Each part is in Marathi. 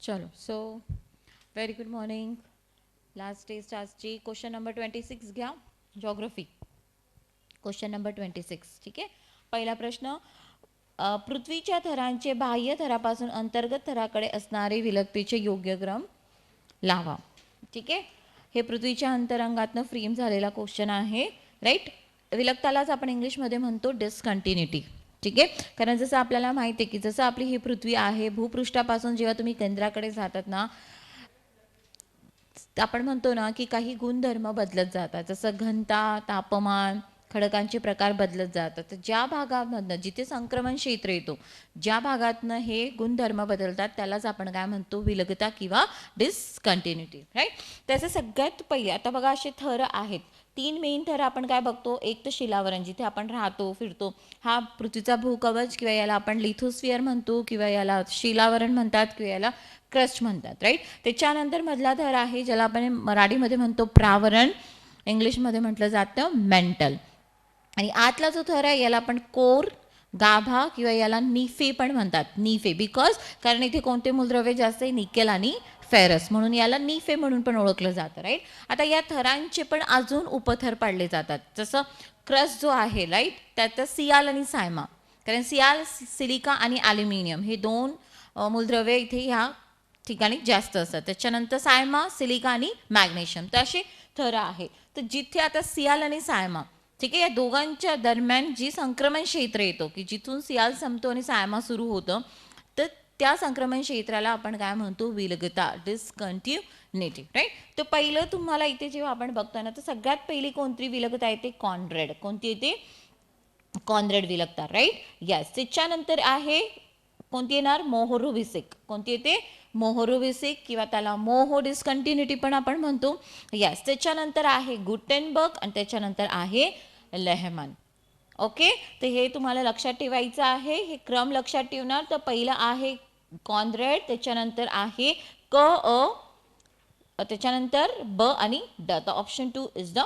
चलो so very good morning. Last test आजची क्वेश्चन नंबर 26 घ्या. Geography question number 26. ठीक आहे. पहिला प्रश्न, पृथ्वीच्या थरांचे बाह्य थरापासून अंतर्गत थराकडे असणारे विलगतेचे योग्य क्रम लावा. ठीक आहे. हे पृथ्वीच्या अंतरंगातनं फ्रेम झालेला क्वेश्चन आहे. राईट. विलगतालाच आपण इंग्लिशमध्ये म्हणतो डिसकंटिन्युटी. ठीक आहे. कारण जसं आपल्याला माहिती आहे की जसं आपली ही पृथ्वी आहे, भूपृष्ठापासून जेव्हा तुम्ही केंद्राकडे जातात ना, आपण म्हणतो ना की काही गुणधर्म बदलत जातात. जसं घनता, तापमान, खडकांचे प्रकार बदलत जातात. तर ज्या भागामधनं जिथे संक्रमण क्षेत्र येतो, ज्या भागातनं हे गुणधर्म बदलतात त्यालाच आपण काय म्हणतो, विलगता किंवा डिसकंटिन्युटी. राईट. त्याचे सगळ्यात पहिले आता बघा असे थर आहेत. 3 मेन थर आपण काय बघतो. एक तर शिलावरण, जिथे आपण राहतो फिरतो, हा पृथ्वीचा भूकवच किंवा याला आपण लिथोस्फिअर म्हणतो किंवा याला शिलावरण म्हणतात किंवा याला क्रस्ट म्हणतात. राईट. त्याच्यानंतर मधला थर आहे ज्याला आपण मराठीमध्ये म्हणतो प्रावरण, इंग्लिशमध्ये म्हटलं जातं मेंटल. आणि आतला जो थर आहे याला आपण कोर, गाभा किंवा याला निफे पण म्हणतात. निफे बिकॉज कारण इथे कोणते मूलद्रव्य जास्त आहे, निकेल आणि फेरस, म्हणून याला निफे म्हणून पण ओळखलं जातं. राईट. आता या थरांचे पण अजून उपथर पाडले जातात. जसं क्रस्ट जो आहे, राईट, त्यात सियाल आणि सायमा. कारण सियाल, सिलिका आणि ॲल्युमिनियम हे दोन मूलद्रव्य इथे ह्या ठिकाणी जास्त असतात. त्याच्यानंतर सायमा, सिलिका आणि मॅग्नेशियम, तर असे थर आहेत. तर जिथे आता सियाल आणि सायमा, ठीक आहे, या दोघांच्या दरम्यान जी संक्रमण क्षेत्र येतो की जिथून सियाल संपतो आणि सायमा सुरू होतं, तर त्या संक्रमण क्षेत्राला आपण काय म्हणतो, विलगता, डिसकंटिन्युटी. राईट. तर पहिलं तुम्हाला इथे जेव्हा आपण बघतो ना, तर सगळ्यात पहिली कोणती विलगता येते, कॉन्ड्रेड. कोणती येते, कॉन्ड्रेड विलगता. राईट. यस. त्याच्यानंतर आहे कोणती येणार, मोहोरोव्हिसिक. कोणती येते, मोहोरोव्हिसिक किंवा त्याला मोहो डिसकंटिन्युटी पण आपण म्हणतो. यस. त्याच्यानंतर आहे गुटेनबर्ग आणि त्याच्यानंतर आहे लेहमन. ओके. तर हे तुम्हाला लक्षात ठेवायचं आहे. हे क्रम लक्षात ठेवणार. तर पहिलं आहे कॉन्ड्रेड, त्याच्यानंतर आहे त्याच्यानंतर ब आणि ड. तर option 2 is the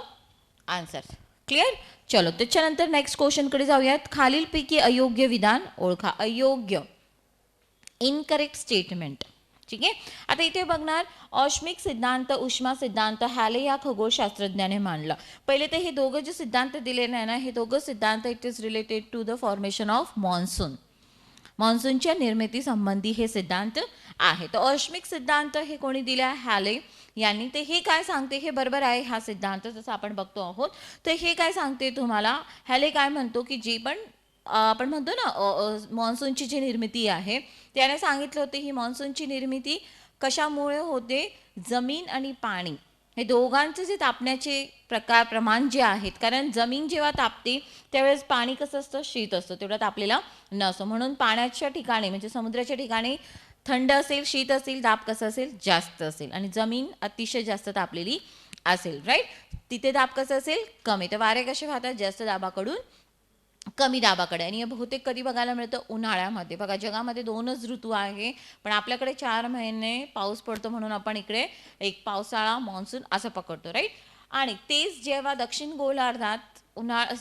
answer. Clear. चलो त्याच्यानंतर नेक्स्ट क्वेश्चनकडे जाऊयात. खालीलपैकी अयोग्य विधान ओळखा. अयोग्य, इनकरेक्ट स्टेटमेंट. ठीक आहे. आता इथे बघणार, औष्मिक सिद्धांत, उष्मा सिद्धांत हॅले या खगोलशास्त्रज्ञाने मांडला. पहिले तर हे दोघं जे सिद्धांत दिले नाही ना, हे दोघं सिद्धांत it is related to the formation of monsoon. मॉन्सूनच्या निर्मिती संबंधी हे सिद्धांत आहे. तर औष्मिक सिद्धांत हे कोणी दिले, हॅले यांनी. ते हे काय सांगते, हे बरोबर आहे हा सिद्धांत जसं आपण बघतो आहोत. तर हे काय सांगते तुम्हाला, हॅले काय म्हणतो की जे पण आपण म्हणतो ना मॉन्सूनची जी निर्मिती आहे, त्याने सांगितलं होतं ही मॉन्सूनची निर्मिती कशामुळे होते, जमीन आणि पाणी हे दोघांचे जे तापण्याचे प्रमाण जे आहेत. कारण जमीन जेव्हा तापते त्यावेळेस पाणी कसं असतं, शीत असतं, तेवढं तापलेला नसतं. म्हणून पाण्याच्या ठिकाणी म्हणजे समुद्राच्या ठिकाणी थंड असेल, शीत असेल, दाब कसं असेल, जास्त असेल. आणि जमीन अतिशय जास्त तापलेली असेल. राईट. तिथे दाब कसं असेल, कमी. तर वारे कसे वाहतात, जास्त दाबाकडून कमी दाबाकडे. आणि हे बहुतेक कधी बघायला मिळतं, उन्हाळ्यामध्ये. बघा जगामध्ये 2च ऋतू आहे, पण आपल्याकडे 4 महिने पाऊस पडतो, म्हणून आपण इकडे एक पावसाळा, मान्सून असं पकडतो. राईट. आणि तेच जेव्हा दक्षिण गोलार्धात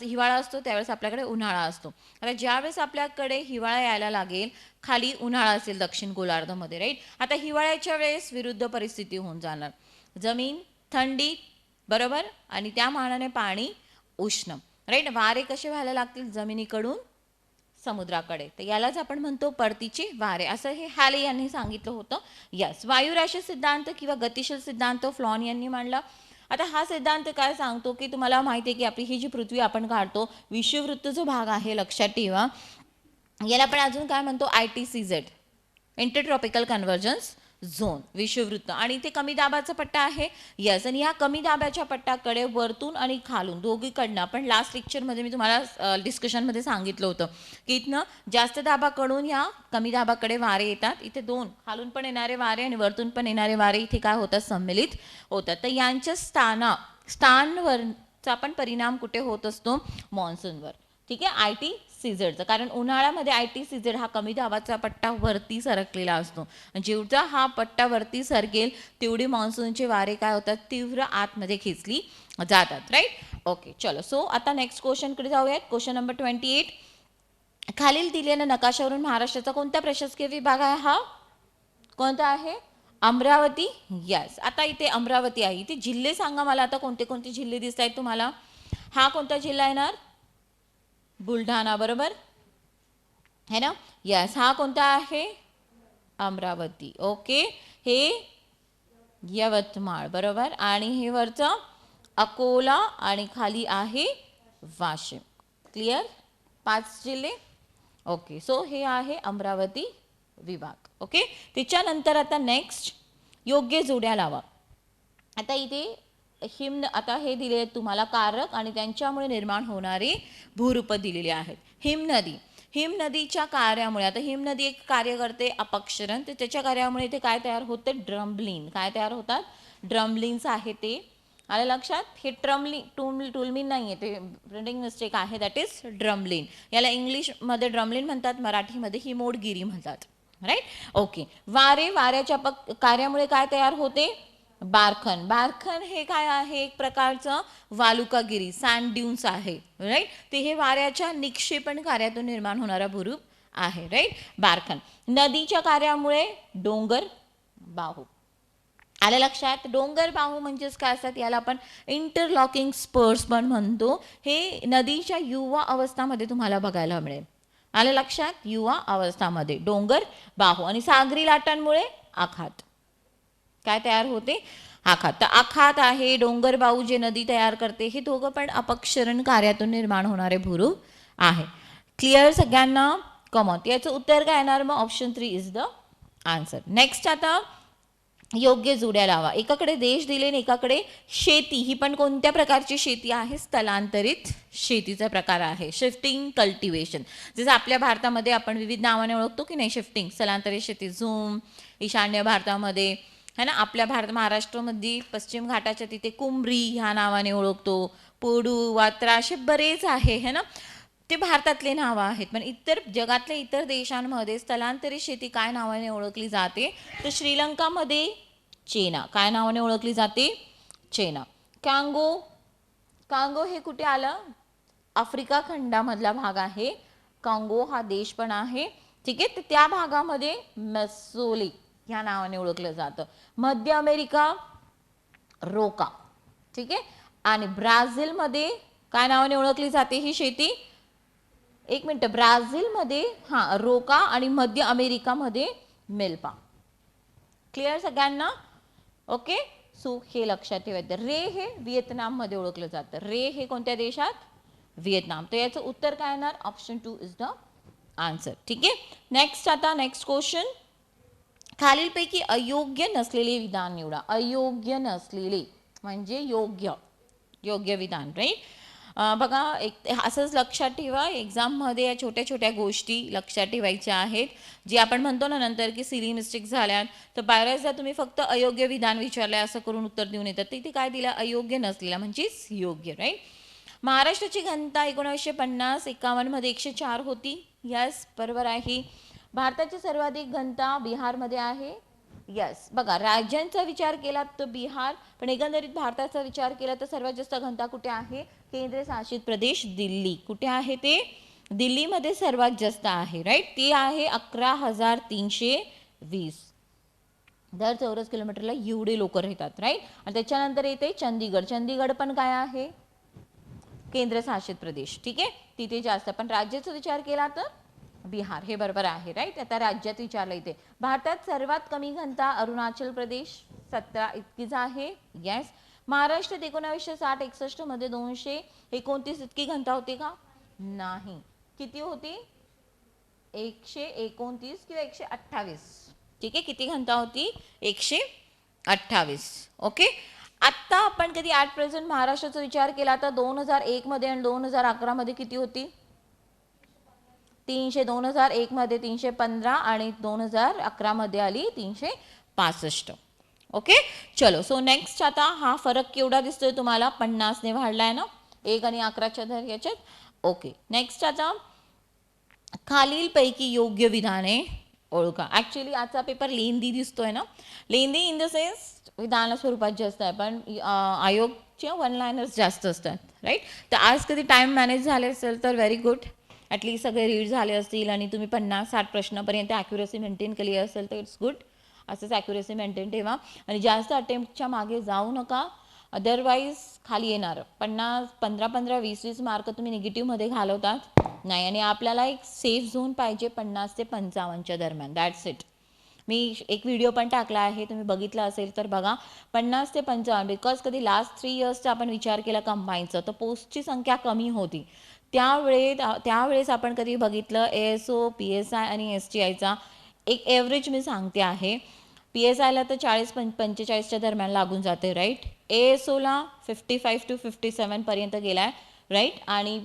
हिवाळा असतो त्यावेळेस आपल्याकडे उन्हाळा असतो. आता ज्यावेळेस आपल्याकडे हिवाळा यायला लागेल, खाली उन्हाळा असेल दक्षिण गोलार्धामध्ये. राईट. आता हिवाळ्याच्या वेळेस विरुद्ध परिस्थिती होऊन जाणार, जमीन थंडी, बरोबर, आणि त्या मानाने पाणी उष्ण. राईट. वारे कसे व्हायला लागतील, जमिनीकडून समुद्राकडे. तर यालाच आपण म्हणतो परतीचे वारे, असं हे हॅले यांनी सांगितलं होतं. यस. वायुराशी सिद्धांत किंवा गतिशील सिद्धांत फ्लॉन यांनी मांडला. आता हा सिद्धांत काय सांगतो की तुम्हाला माहिती आहे की आपली ही जी पृथ्वी आपण काढतो, विषुववृत्त जो भाग आहे, लक्षात ठेवा, याला आपण अजून काय म्हणतो, ITCZ, इंटरट्रॉपिकल कन्व्हर्जन्स झोन, विषुववृत्त. आणि इथे कमी दाबाचा पट्टा आहे. यस. आणि ह्या कमी दाबाच्या पट्ट्याकडे वरतून आणि खालून दोघीकडनं, आपण लास्ट लेक्चरमध्ये मी तुम्हाला डिस्कशनमध्ये सांगितलं होतं की इथनं जास्त दाबाकडून ह्या कमी दाबाकडे वारे येतात. इथे दोन खालून पण येणारे वारे आणि वरतून पण येणारे वारे इथे काय होतात, सम्मिलित होतात. तर यांच्या स्थानवरचा पण परिणाम कुठे होत असतो, मॉन्सूनवर. ठीक आहे. ITCZ, कारण उन्हाळ्यामध्ये ITCZ हा कमी दाबाचा पट्टा वरती सरकलेला असतो. जेवढा हा पट्टा वरती सरकेल तेवढी मान्सूनचे वारे काय होतात, तीव्र आतमध्ये खेचली जातात. राईट. ओके. चलो. सो आता नेक्स्ट क्वेश्चनकडे जाऊयात. Question number 28. खालील दिलेल्या नकाशावरून महाराष्ट्राचा कोणता प्रशासकीय विभाग आहे, हा कोणता आहे, अमरावती, यस. आता इथे अमरावती आहे. इथे जिल्हे सांगा मला आता कोणते कोणते जिल्हे दिसत आहेत तुम्हाला. हा कोणता जिल्हा येणार? बुलढाणा, बरोबर है ना. यस. हा कोणता आहे? अमरावती. ओके. हे यवतमाळ, बरोबर. आणि हे वरचं अकोला आणि खाली आहे वाशिम. क्लिअर? 5 जिल्हे. ओके. सो हे आहे अमरावती विभाग. ओके. त्याच्यानंतर आता नेक्स्ट योग्य जोड्या लावा. आता इथे आता हे दिले आहेत तुम्हाला कारक आणि त्यांच्यामुळे निर्माण होणारे भूरूप दिलेले आहेत. हिमनदी. हिमनदीच्या कार्यामुळे, आता हिमनदी एक कार्य करते अपक्षरण, तर त्याच्या कार्यामुळे इथे काय तयार होते? ड्रमलिन. काय तयार होतात? ड्रमलिन्स आहे ते. आलं लक्षात? हे टुलमिन नाही आहे, ते प्रिंटिंग मिस्टेक आहे. That is drumlin. याला इंग्लिशमध्ये ड्रमलिन म्हणतात, मराठीमध्ये हिमोडगिरी म्हणतात. राईट. ओके. वाऱ्याच्या कार्यामुळे काय तयार होते? बारखन. बारखन हे काय आहे? एक प्रकारचं वालुकागिरी, सँड ड्यून्स आहे. राईट. ते हे वाऱ्याच्या निक्षेपण कार्यातून निर्माण होणारा भूरूप आहे. राईट. बारखन. नदीच्या कार्यामुळे डोंगर बाहू. आलं लक्षात? डोंगर बाहू म्हणजेच काय असतात? याला आपण इंटरलॉकिंग स्पर्स पण म्हणतो. हे नदीच्या युवा अवस्थामध्ये तुम्हाला बघायला मिळेल. आलं लक्षात? युवा अवस्थामध्ये डोंगर बाहू. आणि सागरी लाटांमुळे आखात. काय तयार होते? आखात. तर आखात आहे, डोंगर बाहू जे नदी तयार करते, हे दोघं पण अपक्षरण कार्यातून निर्माण होणारे भूरूप आहे. क्लिअर सगळ्यांना? कमॉन. याचं उत्तर काय येणार मग? Option 3 is the answer. Next आता योग्य जोड्या लावा. एकाकडे देश दिले आणि एकाकडे शेती. ही पण कोणत्या प्रकारची शेती आहे? स्थलांतरित शेतीचा प्रकार आहे. Shifting cultivation. जसं आपल्या भारतामध्ये आपण विविध नावाने ओळखतो की नाही? शिफ्टिंग, स्थलांतरित शेती. झूम. ईशान्य भारतामध्ये है ना, आपल्या महाराष्ट्रामध्ये पश्चिम घाटाच्या तिथे कुमरी ह्या नावाने ओळखतो. पोडू, वात्रा असे बरेच आहे है ना. ते भारतातले नावं आहेत. पण जगातल्या इतर देशांमध्ये स्थलांतरित शेती काय नावाने ओळखली जाते? तर श्रीलंकामध्ये चेना. काय नावाने ओळखली जाते? चेना. कांगो हे कुठे आलं? आफ्रिका खंडामधला भाग आहे. कांगो हा देश पण आहे. ठीक आहे. तर त्या भागामध्ये मेसोलिक ह्या नावाने ओळखलं जातं. मध्य अमेरिका रोका. ठीक आहे. आणि ब्राझीलमध्ये काय नावाने ओळखली जाते ही शेती? एक मिनिट. ब्राझीलमध्ये रोका आणि मध्य अमेरिकामध्ये मेल्पा. क्लिअर सगळ्यांना? ओके. सो हे लक्षात ठेवायचं. रे हे व्हिएतनाममध्ये ओळखलं जातं. रे हे कोणत्या देशात? व्हिएतनाम. तर याचं उत्तर काय येणार? Option 2 is the answer. ठीक आहे. Next question. खालीलपैकी अयोग्य नसलेले विधान निवडा. अयोग्य नसलेले म्हणजे योग्य विधान. राईट. बघा, एक असंच लक्षात ठेवा. एक्झाममध्ये या छोट्या छोट्या गोष्टी लक्षात ठेवायच्या आहेत, जी आपण म्हणतो ना नंतर की सिली मिस्टेक झाल्यात. तर बऱ्याचदा तुम्ही फक्त अयोग्य विधान विचारलं असं करून उत्तर देऊन येतात. तर इथे काय दिलं? अयोग्य नसलेला म्हणजेच योग्य. राईट. महाराष्ट्राची घनता 1950-51 मध्ये 104 होती. यस, बरोबर आहे. भारताची सर्वाधिक घनता बिहारमध्ये आहे. यस. बघा, राज्यांचा विचार केला तर बिहार, पण एकंदरीत भारताचा विचार केला तर सर्वात जास्त घनता कुठे आहे? केंद्रशासित प्रदेश दिल्ली. कुठे आहे ते? दिल्लीमध्ये सर्वात जास्त आहे. राईट. ती आहे 11,320 दर चौरस किलोमीटरला एवढे लोक राहतात. राईट. आणि त्याच्यानंतर येते चंदीगड. चंदीगड पण काय आहे? केंद्रशासित प्रदेश. ठीक आहे. तिथे जास्त. पण राज्याचा विचार केला तर बिहार. हे बरोबर आहे. राईट. आता राज्यात विचारलं इथे. भारतात सर्वात कमी घनता अरुणाचल प्रदेश 17 इतकीच आहे. यस. महाराष्ट्रात 1960-61 मध्ये 229 इतकी घनता होती का? नाही. किती होती? 129 किंवा 128. ठीक आहे. किती घनता होती? 128. ओके. आत्ता आपण कधी ॲट प्रेझेंट महाराष्ट्राचा विचार केला तर 2001 मध्ये आणि 2011 मध्ये किती होती? 300. 2001 मध्ये 315 आणि 2011 मध्ये आली 365. ओके. चलो. सो नेक्स्ट आता हा फरक केवढा दिसतोय तुम्हाला? 50 ने वाढलाय ना, 1 आणि 11च्या धर याच्यात. ओके. नेक्स्ट आता खालीलपैकी योग्य विधाने ओळखा. ॲक्च्युली आजचा पेपर लेंदी दिसतोय ना. लेंदी इन द सेन्स विधान स्वरूपात जास्त आहे, पण आयोगच्या 1 लाइनर्स जास्त असतात. राईट. तर आज कधी टाइम मॅनेज झाले असेल तर व्हेरी गुड. ॲटलीस्ट सगळे रीड झाले असतील आणि तुम्ही 50-60 प्रश्नापर्यंत ॲक्युरसी मेंटेन केली असेल तर इट्स गुड. असंच ॲक्युरेसी मेंटेन ठेवा आणि जास्त अटेम्प्टच्या मागे जाऊ नका, अदरवाईज खाली येणार 15, 20 मार्क तुम्ही निगेटिव्हमध्ये घालवतात नाही. आणि आपल्याला एक सेफ झोन पाहिजे 50 ते 55च्या दरम्यान. That's it. मी एक व्हिडिओ पण टाकला आहे, तुम्ही बघितला असेल तर बघा. 50 ते 55, बिकॉज कधी लास्ट 3 इयर्सचा आपण विचार केला कंबाईनचं तर पोस्टची संख्या कमी होती. त्यावेळेस आपण कधी बघितलं ASO, PSI आणि STIचा एक ॲव्हरेज मी सांगते आहे. PSIला तर 40-45च्या दरम्यान लागून जाते, राईट. ASOला 55 to 57 पर्यंत गेला आहे, राईट. आणि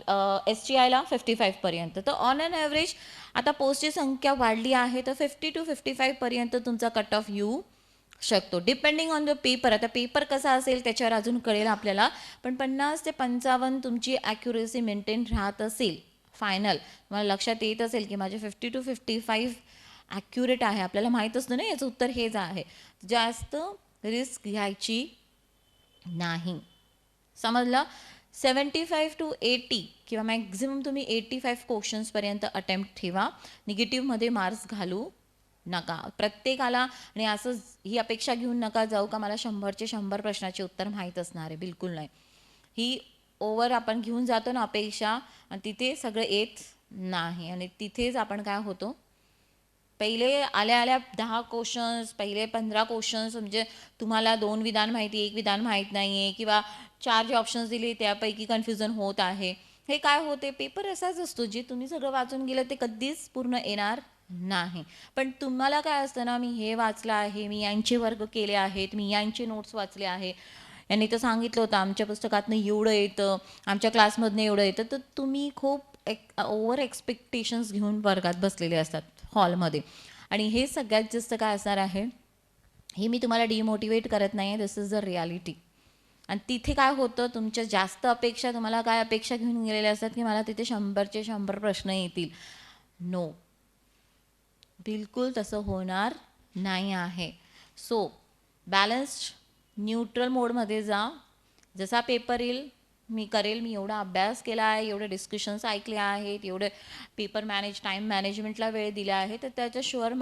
STIला 55 पर्यंत. तर ऑन अन ॲव्हरेज आता पोस्टची संख्या वाढली आहे तर 50 to 55 पर्यंत तुमचा कट ऑफ येऊ शकतो, डिपेंडिंग ऑन द पेपर. आता पेपर कसा असेल त्याच्यावर अजून कळेल आपल्याला, पण 50 ते 55 तुमची ॲक्युरेसी मेंटेन राहत असेल फायनल, मला लक्षात येत असेल की माझे 50 to 55 ॲक्युरेट आहे, आपल्याला माहीत असतं ना याचं उत्तर हेच आहे. जास्त रिस्क घ्यायची नाही, समजलं. 75 to 80 किंवा मॅक्झिमम तुम्ही 85 क्वेश्चन्सपर्यंत अटेम्प्ट ठेवा, निगेटिव्हमध्ये मार्क्स घालू नका प्रत्येकाला. आणि असं ही अपेक्षा घेऊन नका जाऊ का मला 100चे 100 प्रश्नाचे उत्तर माहीत असणार आहे, बिलकुल नाही. ही ओव्हर आपण घेऊन जातो ना अपेक्षा, आणि तिथे सगळं येत नाही. आणि तिथेच आपण काय होतो, पहिले आल्या 10 क्वेश्चन्स, पहिले 15 क्वेश्चन्स म्हणजे तुम्हाला 2 विधान माहिती, 1 विधान माहीत नाही आहे, किंवा 4 जे ऑप्शन्स दिले त्यापैकी कन्फ्युजन होत आहे. हे काय होते, पेपर असाच असतो, जे तुम्ही सगळं वाचून गेलं ते कधीच पूर्ण येणार नाही. पण तुम्हाला काय असतं ना, मी हे वाचलं आहे, मी यांचे वर्ग केले आहेत, मी यांचे नोट्स वाचले आहे, यांनी तर सांगितलं होतं आमच्या पुस्तकातनं एवढं येतं, आमच्या क्लासमधनं एवढं येतं. तर तुम्ही खूप ओव्हर एक्सपेक्टेशन्स घेऊन वर्गात बसलेले असतात हॉलमध्ये. आणि हे सगळ्यात जास्त काय असणार आहे, हे मी तुम्हाला डिमोटिवेट करत नाही आहे, दिस इज द रियालिटी. आणि तिथे काय होतं, तुमच्या जास्त अपेक्षा, तुम्हाला काय अपेक्षा घेऊन गेलेल्या असतात की मला तिथे 100चे 100 प्रश्न येतील. नो, बिलकुल तसं होणार नाही आहे. सो बॅलन्स्ड न्यूट्रल मोडमध्ये जा, जसा पेपर येईल मी करेल, मी एवढा अभ्यास केला आहे, एवढे डिस्कशन्स ऐकले आहेत, एवढे पेपर टाईम मॅनेजमेंटला वेळ दिला आहे, तर त्याच्या शुअर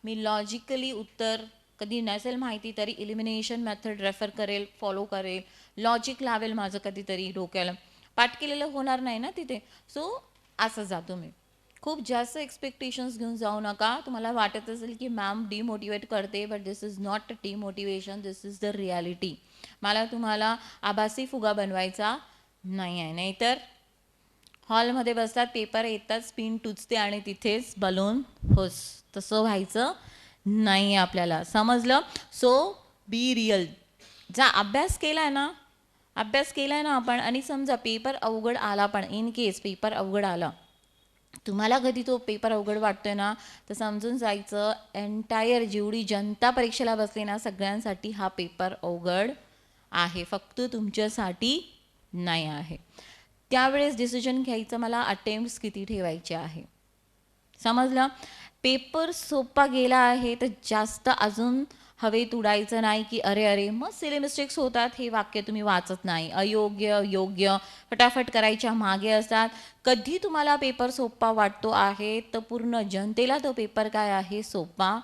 मी लॉजिकली उत्तर कधी नसेल माहिती तरी इलिमिनेशन मेथड रेफर करेल, फॉलो करेल, लॉजिक लावेल माझं कधीतरी डोक्याला. पाठ केलेलं होणार नाही ना तिथे. सो असं जातो मी. खूप जास्त एक्सपेक्टेशन्स घेऊन जाऊ नका. तुम्हाला वाटत असेल की मॅम डिमोटिवेट करते, but this is not a demotivation, this is the reality. मला तुम्हाला आभासी फुगा बनवायचा नाही आहे. नाहीतर हॉलमध्ये बसतात, पेपर येतात, स्पिन टुचते आणि तिथेच बलून होस, तसं व्हायचं नाही आपल्याला, समजलं. So be real. जा अभ्यास केलाय ना आपण, आणि समजा पेपर अवघड आला, पण इन केस पेपर अवघड आला, तुम्हाला कधी तो पेपर अवघड वाटतोय ना, तर समजून जायचं एंटायर जेवढी जनता परीक्षेला बसली ना, सगळ्यांसाठी हा पेपर अवघड आहे, फक्त तुमच्यासाठी नाही आहे. त्यावेळेस डिसिजन घ्यायचं मला अटेम्प्ट्स किती ठेवायचे आहे, समजलं. पेपर सोपा गेला आहे तर जास्त अजून हवेत उडायचं नाही की अरे मग सिली मिस्टेक्स होतात, हे वाक्य तुम्ही वाचत नाही, अयोग्य योग्य फटाफट करायच्या मागे असतात. कधी तुम्हाला पेपर सोपा वाटतो आहे तर पूर्ण जनतेला तो पेपर काय आहे, सोपा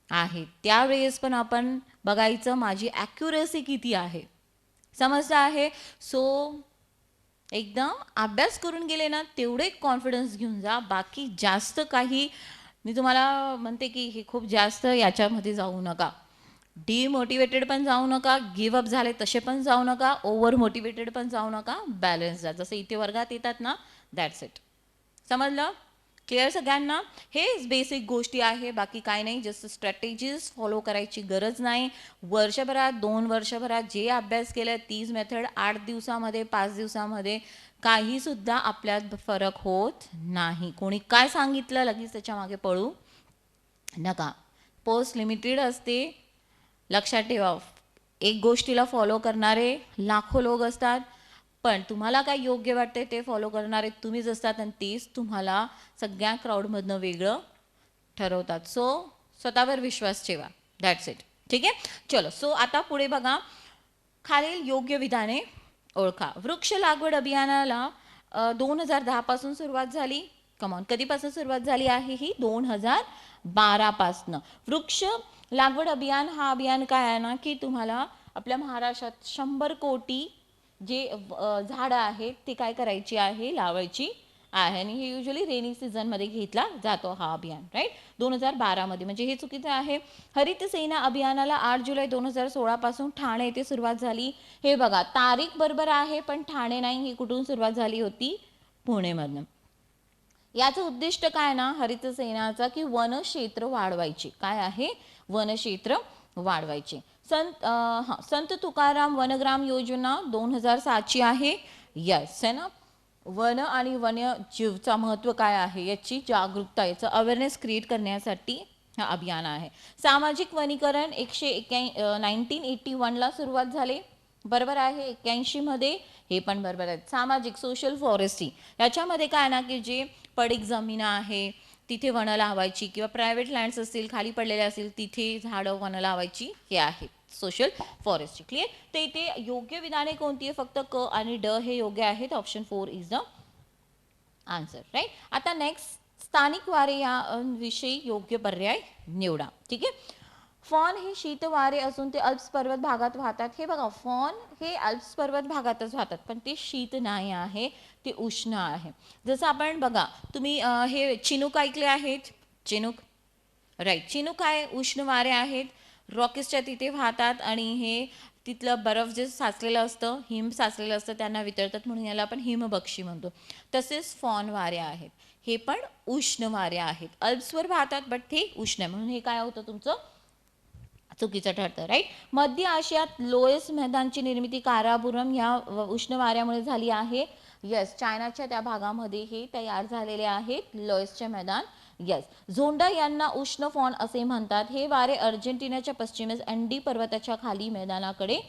आहे. त्यावेळेस पण आपण बघायचं माझी ॲक्युरेसी किती आहे, समजलं आहे. सो एकदम अभ्यास करून गेले ना तेवढे कॉन्फिडन्स घेऊन जा. बाकी जास्त काही मी तुम्हाला म्हणते की हे खूप जास्त याच्यामध्ये जाऊ नका, डिमोटिवेटेड पण जाऊ नका, गिव्ह अप झाले तसे पण जाऊ नका, ओव्हर मोटिवेटेड पण जाऊ नका, बॅलन्स जा, जसं इथे वर्गात येतात ना, दॅट्स इट. समजलं, क्लिअर सगळ्यांना. हेच बेसिक गोष्टी आहे, बाकी काय नाही. जस्ट स्ट्रॅटेजीज फॉलो करायची गरज नाही. वर्षभरात 2 वर्षभरात जे अभ्यास केलं तीच मेथड 8 दिवसामध्ये 5 दिवसामध्ये काहीसुद्धा आपल्यात फरक होत नाही. कोणी काय सांगितलं लगेच त्याच्या मागे पळू नका. पोस्ट लिमिटेड असते, लक्षात ठेवा. एक गोष्टीला फॉलो करणारे लाखो लोक असतात, पण तुम्हाला काय योग्य वाटते ते फॉलो करणारे तुम्हीच असतात, आणि तेच तुम्हाला सगळ्या क्राऊडमधनं वेगळं ठरवतात. सो स्वतःवर विश्वास ठेवा, दॅट्स इट. ठीक आहे, चलो. सो आता पुढे बघा, खालील योग्य विधाने ओळखा. वृक्ष लागवड अभियानाला 2010 पासून सुरुवात झाली. कमॉन, कधीपासून सुरुवात झाली आहे ही? 2012 पासून. वृक्ष लागवड अभियान हा अभियान काय आहे ना की तुम्हाला आपल्या महाराष्ट्रात 100 कोटी जे झाडं आहेत ते काय करायची आहे, लावायची आहे. आणि हे युजली रेनी सीझनमध्ये घेतला जातो हा अभियान, राईट. 2012 मध्ये, म्हणजे हे चुकीचं आहे. हरित सेना अभियानाला 8 जुलै 2016 पासून ठाणे येथे सुरुवात झाली. हे बघा तारीख बरोबर आहे पण ठाणे नाही, ही कुठून सुरुवात झाली होती, पुणेमधनं. याचं उद्दिष्ट काय ना हरित सेनाचा की वनक्षेत्र वाढवायची, काय आहे, वनक्षेत्र वाढवायचे. संत तुकाराम वनग्राम योजना 2007ची आहे. यस है ना. वन आणि वन्यजीवचा महत्व काय आहे याची जागरूकता, याचं अवेअरनेस क्रिएट करण्यासाठी हा अभियान आहे. सामाजिक वनीकरण 1981ला सुरुवात झाली, बरोबर आहे. 81मध्ये, हे पण बरोबर आहे. सामाजिक सोशल फॉरेस्ट्री याच्यामध्ये काय ना की जे पडीक जमीन आहे तिथे वनं लावायची, किंवा प्रायव्हेट लँड्स असतील खाली पडलेले असतील तिथे झाडं वनं लावायची, हे आहे सोशल फॉरेस्ट्री. क्लिअर. तर इथे योग्य विधाने कोणती आहे, फक्त क आणि ड हे योग्य आहेत. Option 4 is the answer, right. आता नेक्स्ट स्थानिक वारे या विषयी योग्य पर्याय निवडा. ठीक आहे. फॉन हे शीत वारे असून ते अल्प्स पर्वत भागात वाहतात. हे बघा फॉन हे अल्प्स पर्वत भागातच वाहतात पण ते शीत नाही आहे, ते उष्ण आहे. जसं आपण बघा तुम्ही हे चिनूक ऐकले आहेत, चिनूक, राईट. चिनूक आहे, उष्ण वारे आहेत, रॉकेसच्या तिथे वाहतात आणि हे तिथलं बर्फ जे साचलेलं असतं, हिम साचलेलं असतं त्यांना वितळतात म्हणून याला आपण हिमबक्षी म्हणतो. तसेच फॉन वारे आहेत, हे पण उष्ण वारे आहेत, अल्प्सवर वाहतात बट ते उष्ण आहे म्हणून हे काय होतं तुमचं चुकीचं ठरतं, राईट. मध्य आशियात लोएस मैदानची निर्मिती कारापुरम या उष्ण वाऱ्यामुळे झाली आहे. यस, चायनाच्या त्या भागामध्ये हे तयार झालेले आहेत लोएसचे मैदान. यस. झोंडा यांना उष्ण फॉन असे म्हणतात. हे वारे अर्जेंटिनाच्या पश्चिमेस अंडी पर्वताच्या खाली मैदानाकडे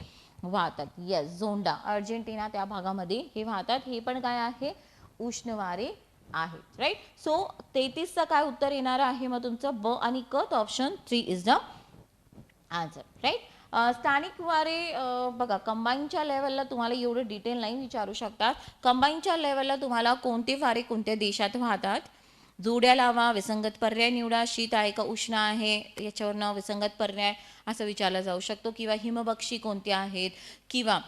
वाहतात. यस, झोंडा अर्जेंटिना त्या भागामध्ये हे वाहतात, हे पण काय आहे, उष्ण वारे आहेत, राईट. सो 33चं काय उत्तर येणार आहे मग तुमचं ब आणि क. Option 3 is the answer, right. स्थानिक वारे बघा कंबाईनच्या लेवलला तुम्हाला एवढं डिटेल नाही विचारू शकतात. कंबाईनच्या लेवलला तुम्हाला कोणते वारे कोणत्या देशात वाहतात, जोड्या लावा, विसंगत पर्याय निवडा, शीत आहे का उष्ण आहे याच्यावरनं विसंगत पर्याय असं विचारला जाऊ शकतो, किंवा हिमबक्षी कोणते आहेत, किंवा